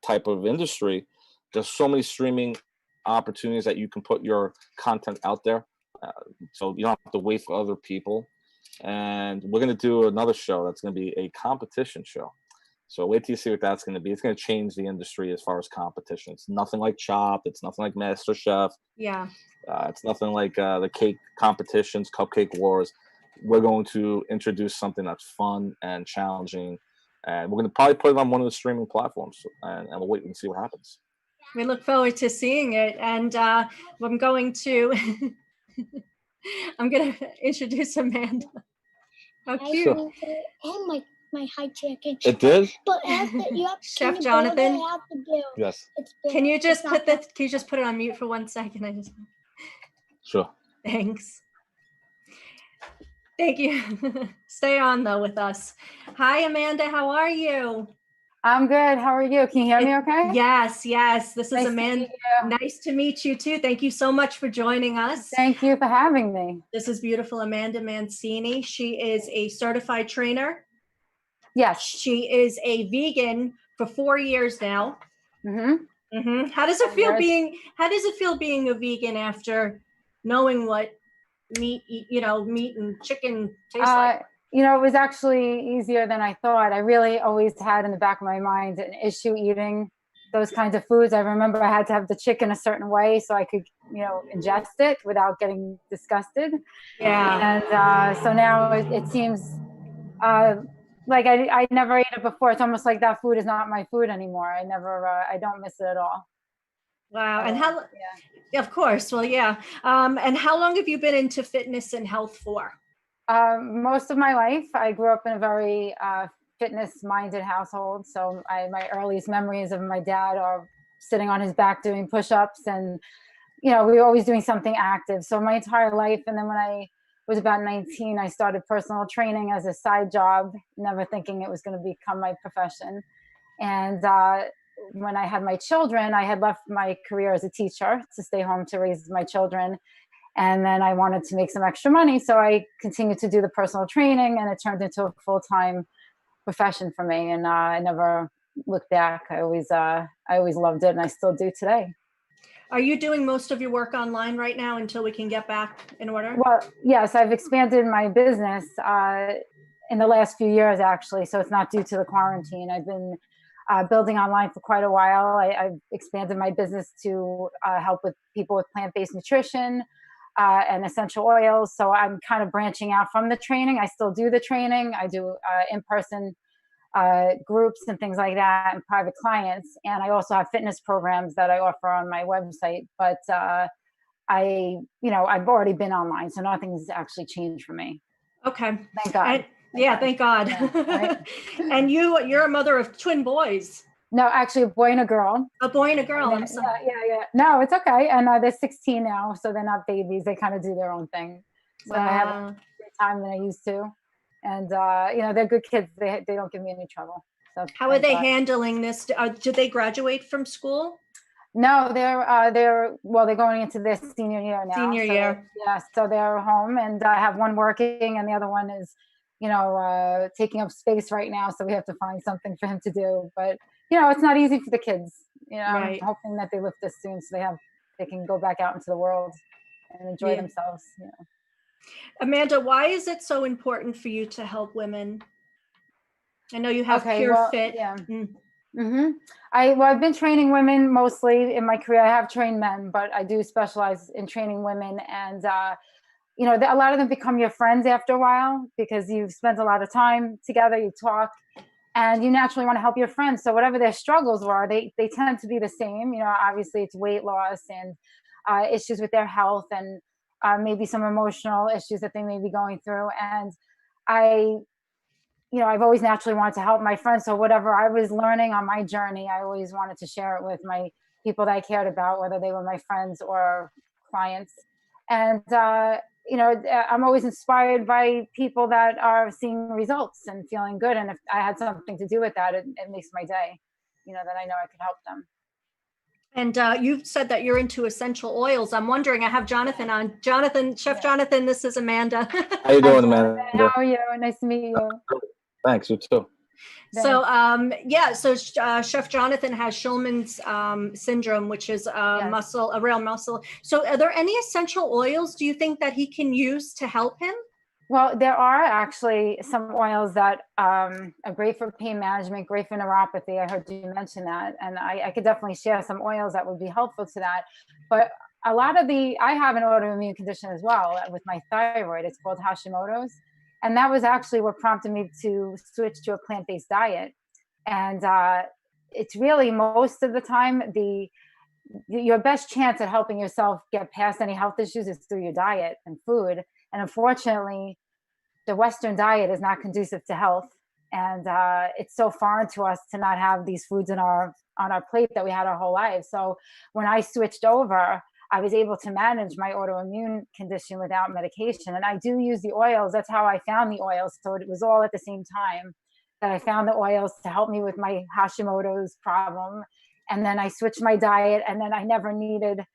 type of industry. There's so many streaming opportunities that you can put your content out there. So you don't have to wait for other people. And we're going to do another show that's going to be a competition show. So wait till you see what that's going to be. It's going to change the industry as far as competition. It's nothing like Chopped. It's nothing like MasterChef. Yeah. It's nothing like the cake competitions, Cupcake Wars. We're going to introduce something that's fun and challenging. And we're going to probably put it on one of the streaming platforms. And we'll wait and see what happens. We look forward to seeing it. And I'm going to introduce Amanda. How cute. And my high chicken. It did? But after you have Chef Jonathan. have to do. Yes. Can you just put it on mute for 1 second? Sure. Thanks. Thank you. Stay on though with us. Hi, Amanda. How are you? I'm good. How are you? Can you hear me okay? Yes. This is Nice to Amanda. meet you. Nice to meet you too. Thank you so much for joining us. Thank you for having me. This is beautiful Amanda Mancini. She is a certified trainer. Yes. She is a vegan for 4 years now. Mm-hmm. How does it feel being a vegan after knowing what meat and chicken taste like? You know, it was actually easier than I thought. I really always had in the back of my mind an issue eating those kinds of foods. I remember I had to have the chicken a certain way so I could, ingest it without getting disgusted. Yeah. And so now it seems like I never ate it before. It's almost like that food is not my food anymore. I don't miss it at all. Wow. And yeah, of course. Well, yeah. And how long have you been into fitness and health for? Most of my life. I grew up in a very fitness-minded household. So my earliest memories of my dad are sitting on his back doing push-ups, and we were always doing something active. So my entire life. And then when I was about 19, I started personal training as a side job, never thinking it was going to become my profession. And when I had my children, I had left my career as a teacher to stay home to raise my children. And then I wanted to make some extra money. So I continued to do the personal training, and it turned into a full-time profession for me. And I never looked back. I always loved it, and I still do today. Are you doing most of your work online right now until we can get back in order? Well, yes, I've expanded my business in the last few years, actually. So it's not due to the quarantine. I've been building online for quite a while. I've expanded my business to help with people with plant-based nutrition and essential oils. So I'm kind of branching out from the training. I still do the training. I do in-person groups and things like that, and private clients. And I also have fitness programs that I offer on my website. But I've already been online, so nothing's actually changed for me. Okay. Thank God. Thank God. Yeah, right? And you're a mother of twin boys. No, actually, a boy and a girl. A boy and a girl. I'm sorry. Yeah. No, it's okay. And they're 16 now, so they're not babies. They kind of do their own thing. So I have more time than I used to. And they're good kids. They don't give me any trouble. So how are they handling this? Did they graduate from school? No, they're going into their senior year now. Senior year. Yeah, so they're home, and I have one working, and the other one is, taking up space right now. So we have to find something for him to do. But it's not easy for the kids. Right. I'm hoping that they lift this soon, so they can go back out into the world and enjoy themselves. Amanda, why is it so important for you to help women? I know you have PureFit. Yeah. I've been training women mostly in my career. I have trained men, but I do specialize in training women. And, a lot of them become your friends after a while because you've spent a lot of time together, you talk, and you naturally want to help your friends. So whatever their struggles were, they tend to be the same. Obviously it's weight loss and issues with their health and maybe some emotional issues that they may be going through. And I've always naturally wanted to help my friends. So whatever I was learning on my journey, I always wanted to share it with my people that I cared about, whether they were my friends or clients. And, I'm always inspired by people that are seeing results and feeling good. And if I had something to do with that, it makes my day, that I know I could help them. And you've said that you're into essential oils. I'm wondering, I have Jonathan on. Jonathan, Chef Jonathan, this is Amanda. How you doing, Amanda? How are you? Nice to meet you. Thanks, you too. So, Chef Jonathan has Shulman's syndrome, which is a rail muscle. So are there any essential oils, do you think, that he can use to help him? Well, there are actually some oils that are great for pain management, great for neuropathy. I heard you mention that. And I could definitely share some oils that would be helpful to that. But I have an autoimmune condition as well with my thyroid. It's called Hashimoto's. And that was actually what prompted me to switch to a plant-based diet. And it's really, most of the time, your best chance at helping yourself get past any health issues is through your diet and food. And unfortunately, the Western diet is not conducive to health. And it's so foreign to us to not have these foods on our plate that we had our whole lives. So when I switched over, I was able to manage my autoimmune condition without medication. And I do use the oils. That's how I found the oils. So it was all at the same time that I found the oils to help me with my Hashimoto's problem. And then I switched my diet, and then I never needed,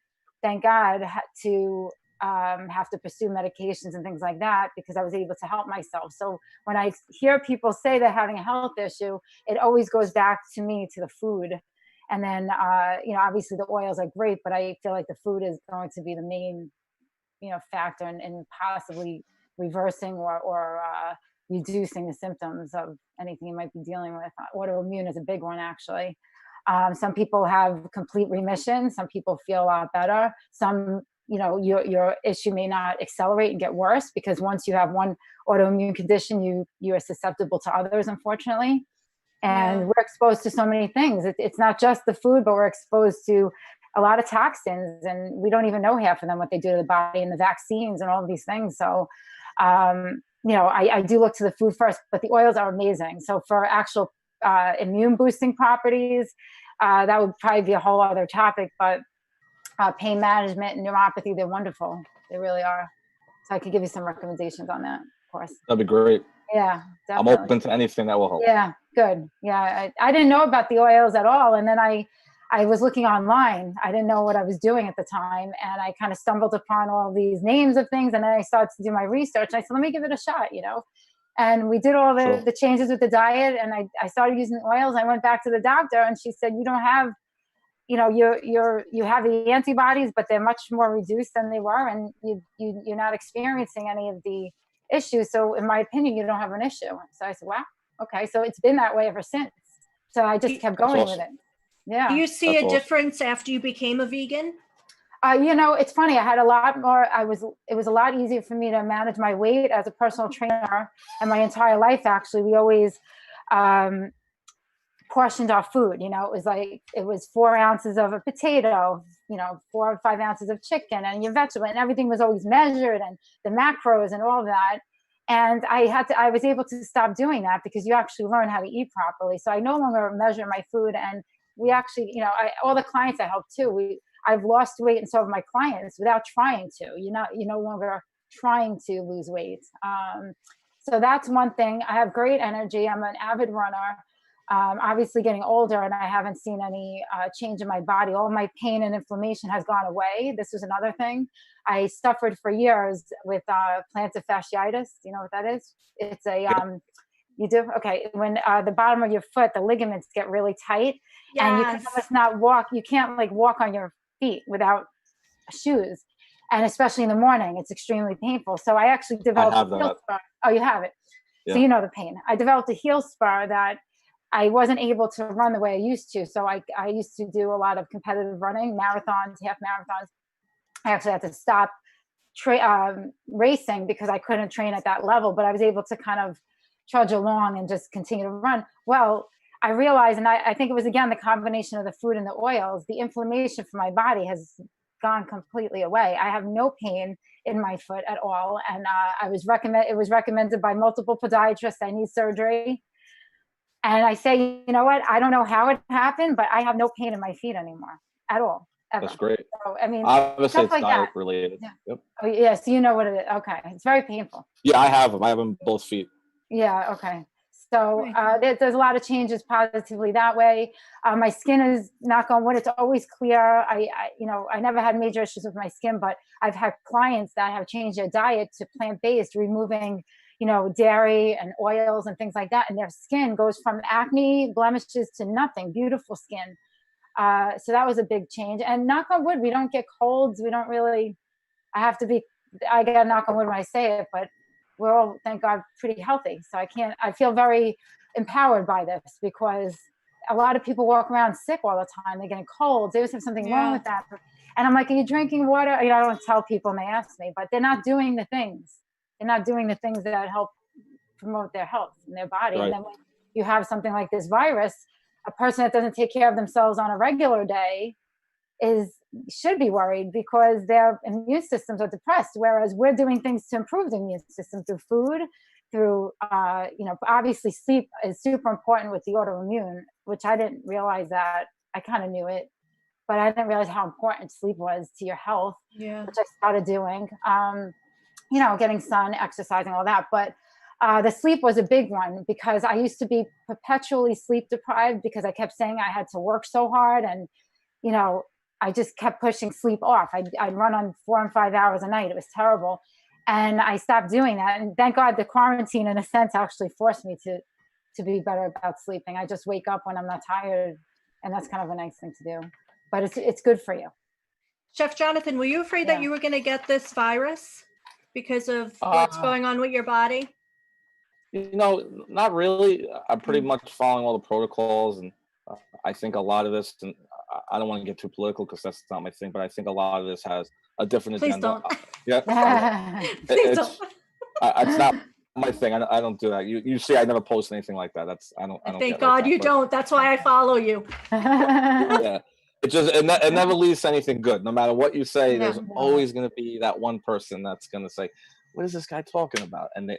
thank God, to have to pursue medications and things like that, because I was able to help myself. So when I hear people say they're having a health issue, it always goes back to me, to the food. And then, obviously the oils are great, but I feel like the food is going to be the main, factor in possibly reversing or reducing the symptoms of anything you might be dealing with. Autoimmune is a big one, actually. Some people have complete remission. Some people feel a lot better. Some, your issue may not accelerate and get worse, because once you have one autoimmune condition, you are susceptible to others, unfortunately. And we're exposed to so many things. It's not just the food, but we're exposed to a lot of toxins, and we don't even know half of them, what they do to the body, and the vaccines and all of these things. So, I do look to the food first, but the oils are amazing. So for actual immune boosting properties, that would probably be a whole other topic, but pain management and neuropathy, they're wonderful. They really are. So I could give you some recommendations on that, of course. That'd be great. Yeah, definitely. I'm open to anything that will help. Yeah, good. Yeah, I didn't know about the oils at all. And then I was looking online. I didn't know what I was doing at the time. And I kind of stumbled upon all these names of things. And then I started to do my research. I said, let me give it a shot, And we did all the changes with the diet. And I started using oils. I went back to the doctor, and she said, you don't have, you have the antibodies, but they're much more reduced than they were. And you're not experiencing any of the issues. So in my opinion, you don't have an issue. So I said, wow, okay. So it's been that way ever since. So I just kept going with it. Yeah. Do you see That's a awesome. difference after you became a vegan? It's funny. I had a lot more. It was a lot easier for me to manage my weight as a personal trainer, and my entire life, actually, we always portioned our food. It was 4 ounces of a potato, 4 or 5 ounces of chicken, and your vegetable, and everything was always measured, and the macros and all that. And I was able to stop doing that because you actually learn how to eat properly. So I no longer measure my food, and we actually, all the clients I help too, I've lost weight, and so have my clients without trying to. You're no longer trying to lose weight. So that's one thing. I have great energy. I'm an avid runner. Obviously getting older, and I haven't seen any change in my body. All my pain and inflammation has gone away. This was another thing. I suffered for years with plantar fasciitis. Do you know what that is? It's you do? Okay. When the bottom of your foot, the ligaments get really tight, and you can almost not walk. You can't walk on your feet without shoes. And especially in the morning, it's extremely painful. So I actually developed a heel spur. Oh, you have it. Yeah. So you know the pain. I developed a heel spur that I wasn't able to run the way I used to. So I used to do a lot of competitive running, marathons, half marathons. I actually had to stop racing because I couldn't train at that level, but I was able to kind of trudge along and just continue to run. Well, I realized, and I think it was, again, the combination of the food and the oils, the inflammation from my body has gone completely away. I have no pain in my foot at all. And it was recommended by multiple podiatrists. I need surgery. And I say, you know what? I don't know how it happened, but I have no pain in my feet anymore at all. Ever. That's great. So, I mean, obviously it's like diet that. related. Yeah. Yep. Oh, yeah. So you know what it is. Okay. It's very painful. Yeah, I have them. I have them both feet. Yeah. Okay. So there's a lot of changes positively that way. My skin is, knock on wood, it's always clear. I never had major issues with my skin, but I've had clients that have changed their diet to plant-based, removing, dairy and oils and things like that. And their skin goes from acne, blemishes to nothing, beautiful skin. So that was a big change. And knock on wood, we don't get colds. We don't really, I got to knock on wood when I say it, but we're all, thank God, pretty healthy. So I feel very empowered by this, because a lot of people walk around sick all the time. They're getting colds. They always have something wrong with that. And I'm like, are you drinking water? I don't tell people when they ask me, but they're not doing the things. They're not doing the things that help promote their health in their body. Right. And then when you have something like this virus, a person that doesn't take care of themselves on a regular day should be worried, because their immune systems are depressed, whereas we're doing things to improve the immune system through food, through obviously sleep is super important with the autoimmune, which I didn't realize that. I kind of knew it, but I didn't realize how important sleep was to your health, which I started doing. Getting sun, exercising, all that. But the sleep was a big one, because I used to be perpetually sleep deprived, because I kept saying I had to work so hard, and I just kept pushing sleep off. I'd run on 4 and 5 hours a night. It was terrible. And I stopped doing that. And thank God the quarantine, in a sense, actually forced me to be better about sleeping. I just wake up when I'm not tired. And that's kind of a nice thing to do. But it's good for you. Chef Jonathan, were you afraid that you were going to get this virus because of what's going on with your body? Not really. I'm pretty much following all the protocols. And I think a lot of this, and I don't want to get too political because that's not my thing, but I think a lot of this has a different agenda. Please don't. It's not my thing. I don't do that. You see, I never post anything like that. I don't. Thank God you don't. That's why I follow you. Yeah, it never leads to anything good. No matter what you say, there's always going to be that one person that's going to say, "What is this guy talking about?" And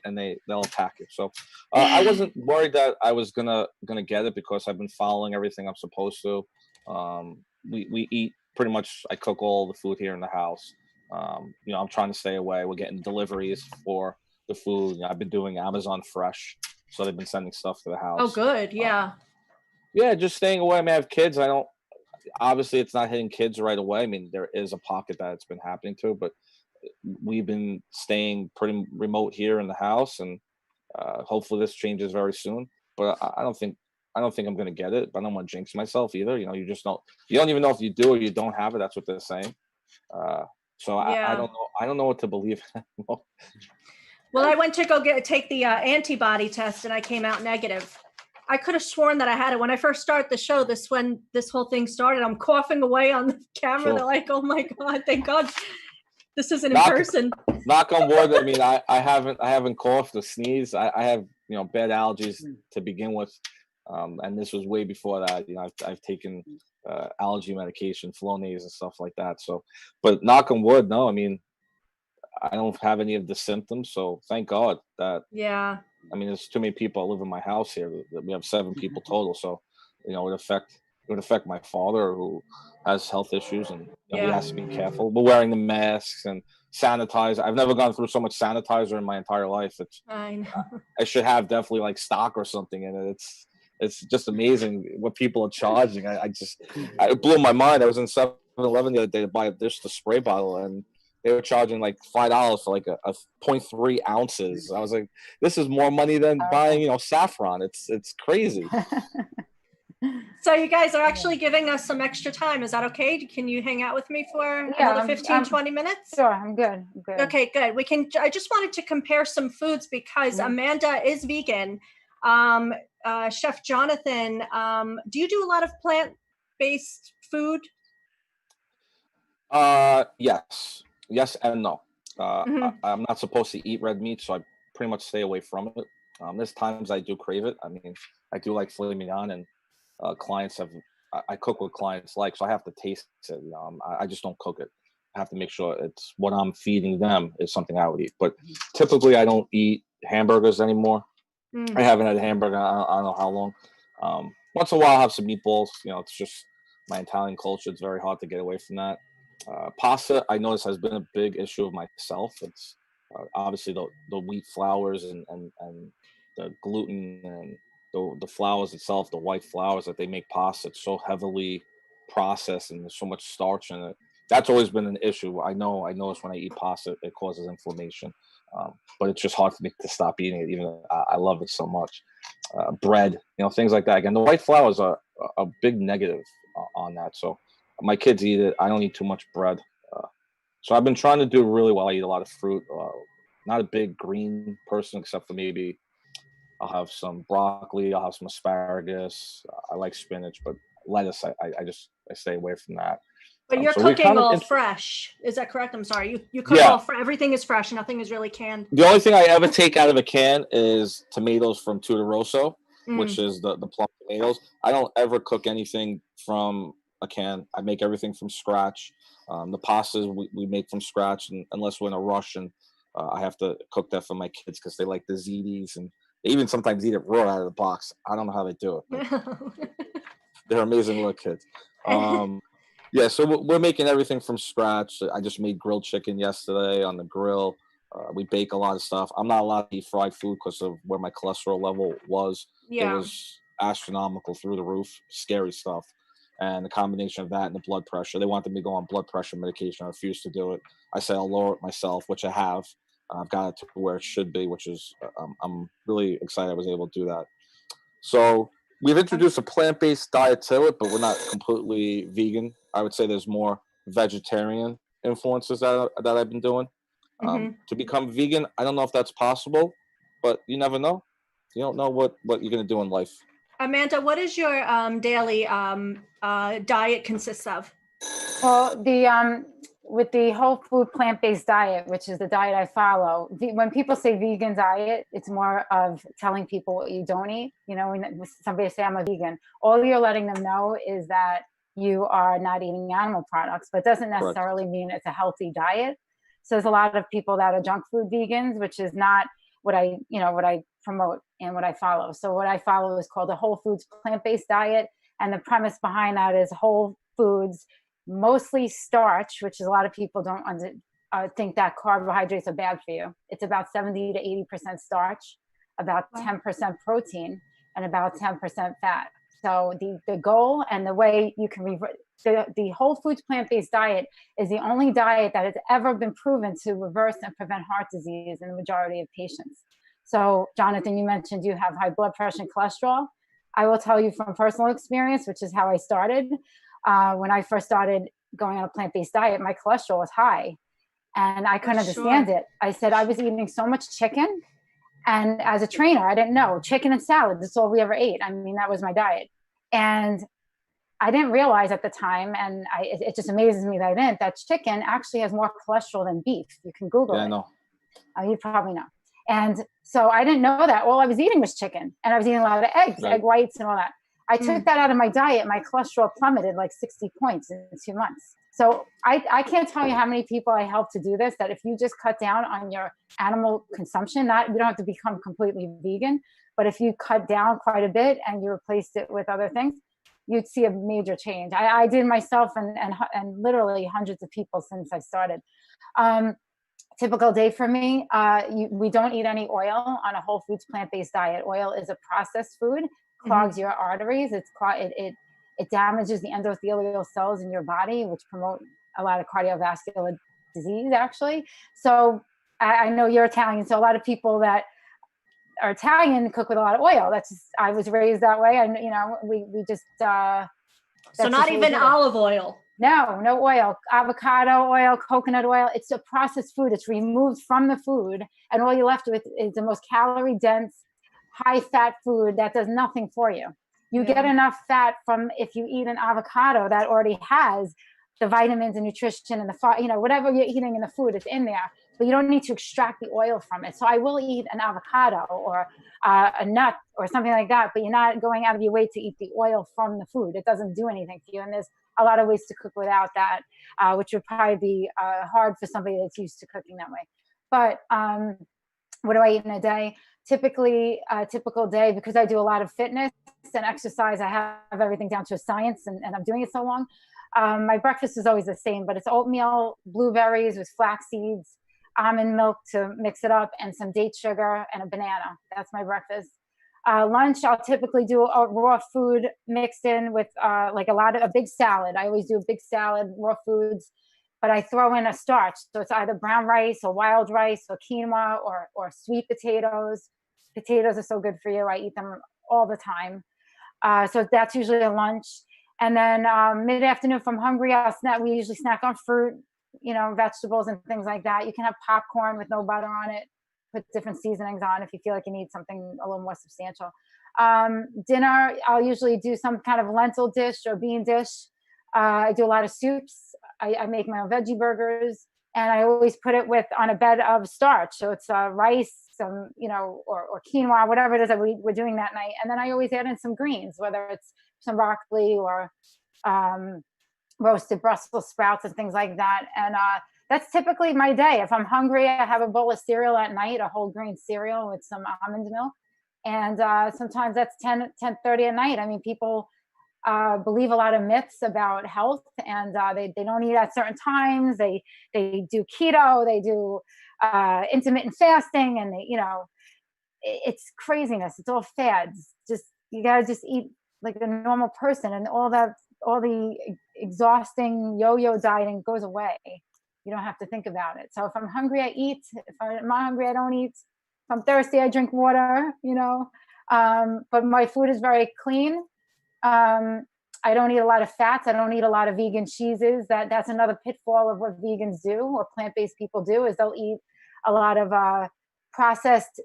they'll attack you. So I wasn't worried that I was gonna get it, because I've been following everything I'm supposed to. We eat pretty much. I cook all the food here in the house. I'm trying to stay away. We're getting deliveries for the food. I've been doing Amazon Fresh, so they've been sending stuff to the house. Oh, good. Yeah. Just staying away. I mean, I have kids. Obviously it's not hitting kids right away. I mean, there is a pocket that it's been happening to, but we've been staying pretty remote here in the house, and hopefully this changes very soon. But I don't think I'm going to get it. But I don't want to jinx myself either. You just don't. You don't even know if you do or you don't have it. That's what they're saying. So I don't know. I don't know what to believe anymore. Well, I went to go take the antibody test, and I came out negative. I could have sworn that I had it when I first started the show. When this whole thing started, I'm coughing away on the camera. Sure. They're like, "Oh my God, thank God, this isn't in Knock- person." Knock on wood. I mean, I haven't coughed or sneezed. I have bad allergies to begin with, and this was way before that. I've taken allergy medication, Flonase and stuff like that. So, but knock on wood, no. I mean, I don't have any of the symptoms, so thank God that. Yeah. I mean, there's too many people that live in my house here. We have 7 people total, so it would affect my father, who has health issues, and he has to be careful. We're wearing the masks and sanitizer. I've never gone through so much sanitizer in my entire life. I know. I should have definitely like stock or something in it. It's just amazing what people are charging. It blew my mind. I was in 7-Eleven the other day to buy the spray bottle, and they were charging like $5 for like a 0.3 ounces. I was like, this is more money than buying, saffron. It's crazy. So you guys are actually giving us some extra time. Is that okay? Can you hang out with me for another 15, 20 minutes? Sure, I'm good. Okay, good. I just wanted to compare some foods because Amanda is vegan. Chef Jonathan, do you do a lot of plant-based food? Yes and no. I'm not supposed to eat red meat, so I pretty much stay away from it. There's times I do crave it. I mean, I do like filet mignon, and I cook what clients like, so I have to taste it. I just don't cook it. I have to make sure it's what I'm feeding them is something I would eat. But typically, I don't eat hamburgers anymore. I haven't had a hamburger. I don't know how long. Once in a while, I'll have some meatballs. It's just my Italian culture. It's very hard to get away from that. Pasta, I notice, has been a big issue of myself. It's obviously the wheat flours and the gluten and the flours itself, the white flours that they make pasta. It's so heavily processed and there's so much starch in it. That's always been an issue. I notice when I eat pasta, it causes inflammation. But it's just hard for me to stop eating it, even though I love it so much. Bread, things like that. Again, the white flours are a big negative on that. So my kids eat it. I don't eat too much bread. So I've been trying to do really well. I eat a lot of fruit. Not a big green person, except for maybe I'll have some broccoli. I'll have some asparagus. I like spinach, but lettuce, I stay away from that. But you're cooking all fresh. Is that correct? I'm sorry. You cook all fresh. Everything is fresh. Nothing is really canned. The only thing I ever take out of a can is tomatoes from Tutti Rosso, which is the plum tomatoes. I don't ever cook anything from a can. I make everything from scratch. The pastas we make from scratch, and unless we're in a rush, and I have to cook that for my kids because they like the ziti, and they even sometimes eat it raw out of the box. I don't know how they do it. They're amazing little kids. So we're making everything from scratch. I just made grilled chicken yesterday on the grill. We bake a lot of stuff. I'm not allowed to eat fried food because of where my cholesterol level was. Yeah. It was astronomical, through the roof, scary stuff. And the combination of that and the blood pressure, they wanted me to go on blood pressure medication. I refused to do it. I said I'll lower it myself, which I have. I've got it to where it should be, which is I'm really excited I was able to do that. So we've introduced a plant-based diet to it, but we're not completely vegan. I would say there's more vegetarian influences that I've been doing. To become vegan, I don't know if that's possible, but you never know. You don't know what you're going to do in life. Amanda, what is your daily diet consists of? Well, with the whole food plant-based diet, which is the diet I follow, when people say vegan diet, it's more of telling people what you don't eat. When somebody say I'm a vegan, all you're letting them know is that you are not eating animal products, but doesn't necessarily mean it's a healthy diet. So there's a lot of people that are junk food vegans, which is not what I promote and what I follow. So what I follow is called a whole foods plant-based diet. And the premise behind that is whole foods, mostly starch, which is a lot of people don't think that carbohydrates are bad for you. It's about 70 to 80% starch, about 10% protein, and about 10% fat. So the goal and the way you can the whole foods plant-based diet is the only diet that has ever been proven to reverse and prevent heart disease in the majority of patients. So Jonathan, you mentioned you have high blood pressure and cholesterol. I will tell you from personal experience, which is how I started. When I first started going on a plant-based diet, my cholesterol was high and I couldn't understand it. I said I was eating so much chicken And as a trainer, I didn't know chicken and salad. That's all we ever ate. I mean, that was my diet. And I didn't realize at the time, and it just amazes me that I didn't, that chicken actually has more cholesterol than beef. You can Google it. I know. You probably know. And so I didn't know that. All I was eating was chicken, and I was eating a lot of eggs, egg whites and all that. I took that out of my diet. My cholesterol plummeted like 60 points in 2 months. So I can't tell you how many people I help to do this, that if you just cut down on your animal consumption, you don't have to become completely vegan, but if you cut down quite a bit and you replaced it with other things, you'd see a major change. I did myself and literally hundreds of people since I started. Typical day for me, we don't eat any oil on a whole foods plant-based diet. Oil is a processed food, clogs your arteries. It damages the endothelial cells in your body, which promote a lot of cardiovascular disease, actually. So I know you're Italian, so a lot of people that are Italian cook with a lot of oil. That's just, I was raised that way, and we just. So not even olive oil. No oil, avocado oil, coconut oil. It's a processed food. It's removed from the food, and all you're left with is the most calorie dense, high fat food that does nothing for you. You get enough fat from, if you eat an avocado that already has the vitamins and nutrition and whatever you're eating in the food, it's in there, but you don't need to extract the oil from it. So I will eat an avocado or a nut or something like that, but you're not going out of your way to eat the oil from the food. It doesn't do anything for you. And there's a lot of ways to cook without that, which would probably be hard for somebody that's used to cooking that way. But what do I eat in a day? Typically, a typical day, because I do a lot of fitness and exercise, I have everything down to a science, and I'm doing it so long. My breakfast is always the same, but it's oatmeal, blueberries with flax seeds, almond milk to mix it up, and some date sugar and a banana. That's my breakfast. Lunch, I'll typically do a raw food mixed in with a big salad. I always do a big salad, raw foods, but I throw in a starch. So it's either brown rice or wild rice or quinoa or sweet potatoes. Potatoes are so good for you. I eat them all the time. So that's usually a lunch. And then mid-afternoon, if I'm hungry, we usually snack on fruit, vegetables and things like that. You can have popcorn with no butter on it, put different seasonings on if you feel like you need something a little more substantial. Dinner, I'll usually do some kind of lentil dish or bean dish. I do a lot of soups. I make my own veggie burgers, and I always put it on a bed of starch. So it's rice, some, or quinoa, whatever it is that we're doing that night. And then I always add in some greens, whether it's some broccoli or roasted Brussels sprouts and things like that. And that's typically my day. If I'm hungry, I have a bowl of cereal at night, a whole grain cereal with some almond milk. And sometimes that's 10:30 at night. I mean, people believe a lot of myths about health, and they don't eat at certain times. They do keto, they do intermittent fasting, and it's craziness. It's all fads. You gotta just eat like a normal person, and all the exhausting yo-yo dieting goes away. You don't have to think about it. So if I'm hungry, I eat. If I'm not hungry, I don't eat. If I'm thirsty, I drink water. But my food is very clean. I don't eat a lot of fats. I don't eat a lot of vegan cheeses. That's another pitfall of what vegans do, or plant-based people do, is they'll eat a lot of processed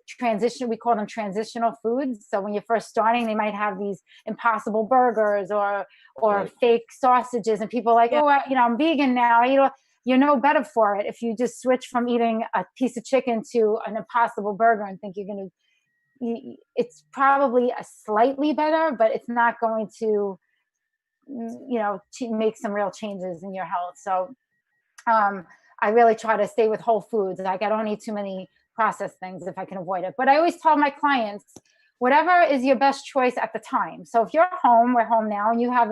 we call them transitional foods. So when you're first starting, they might have these impossible burgers or Right. fake sausages, and people are like, I'm vegan now. You're no better for it if you just switch from eating a piece of chicken to an impossible burger and think it's probably a slightly better, but it's not going to, to make some real changes in your health. So I really try to stay with whole foods. Like, I don't eat too many processed things if I can avoid it. But I always tell my clients, whatever is your best choice at the time. So if you're home, we're home now, and you have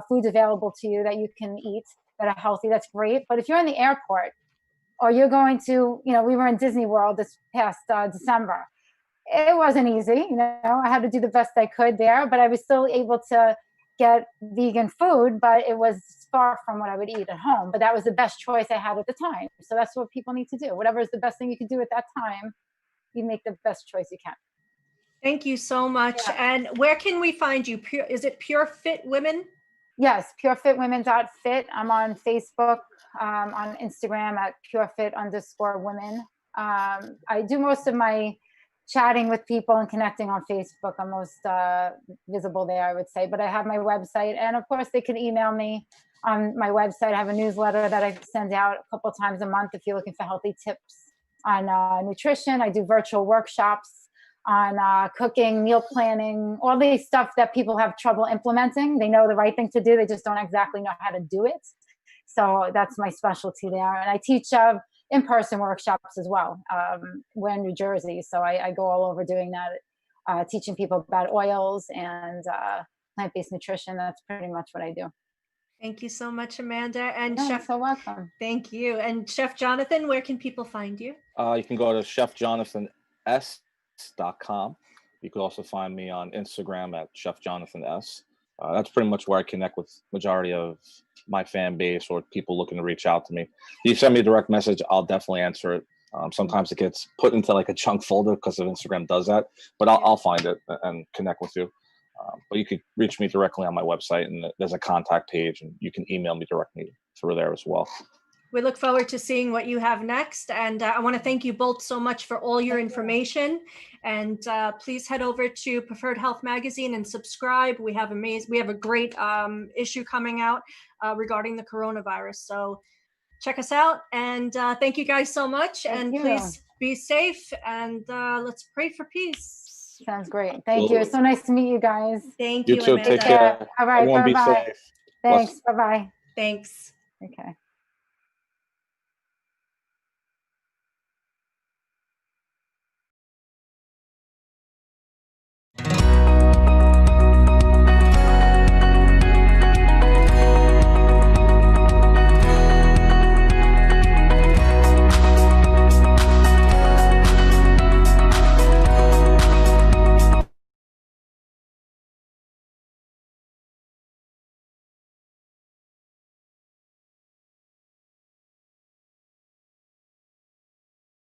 foods available to you that you can eat that are healthy, that's great. But if you're in the airport, or you're going to, we were in Disney World this past December. It wasn't easy, I had to do the best I could there, but I was still able to get vegan food, but it was far from what I would eat at home. But that was the best choice I had at the time. So that's what people need to do. Whatever is the best thing you can do at that time, you make the best choice you can. Thank you so much. Yeah. And where can we find you? Is it PureFit Women? Yes, purefitwomen.fit. I'm on Facebook, on Instagram at purefit_women. I do most of my chatting with people and connecting on Facebook. I'm most visible there, I would say. But I have my website, and of course, they can email me on my website. I have a newsletter that I send out a couple times a month if you're looking for healthy tips on nutrition. I do virtual workshops on cooking, meal planning, all these stuff that people have trouble implementing. They know the right thing to do, they just don't exactly know how to do it. So that's my specialty there. And I teach in-person workshops as well. We're in New Jersey, so I go all over doing that, teaching people about oils and plant-based nutrition. That's pretty much what I do. Thank you so much, Amanda. And You're Chef, so welcome. thank you. And Chef Jonathan, where can people find you? You can go to chefjonathans.com. You can also find me on Instagram at chefjonathans. That's pretty much where I connect with majority of my fan base or people looking to reach out to me. If you send me a direct message, I'll definitely answer it. Sometimes it gets put into like a junk folder because of Instagram does that, but I'll find it and connect with you. But you could reach me directly on my website, and there's a contact page, and you can email me directly through there as well. We look forward to seeing what you have next. And I want to thank you both so much for all your information. And please head over to Preferred Health Magazine and subscribe. We have a great issue coming out regarding the coronavirus. So check us out. And thank you guys so much. Thank you. Please be safe. And let's pray for peace. Sounds great. Thank you. It's so nice to meet you guys. Thank you, You too. Amanda. Take care. All right. Everyone be Bye-bye. safe. Thanks. Bye-bye. Thanks. Okay.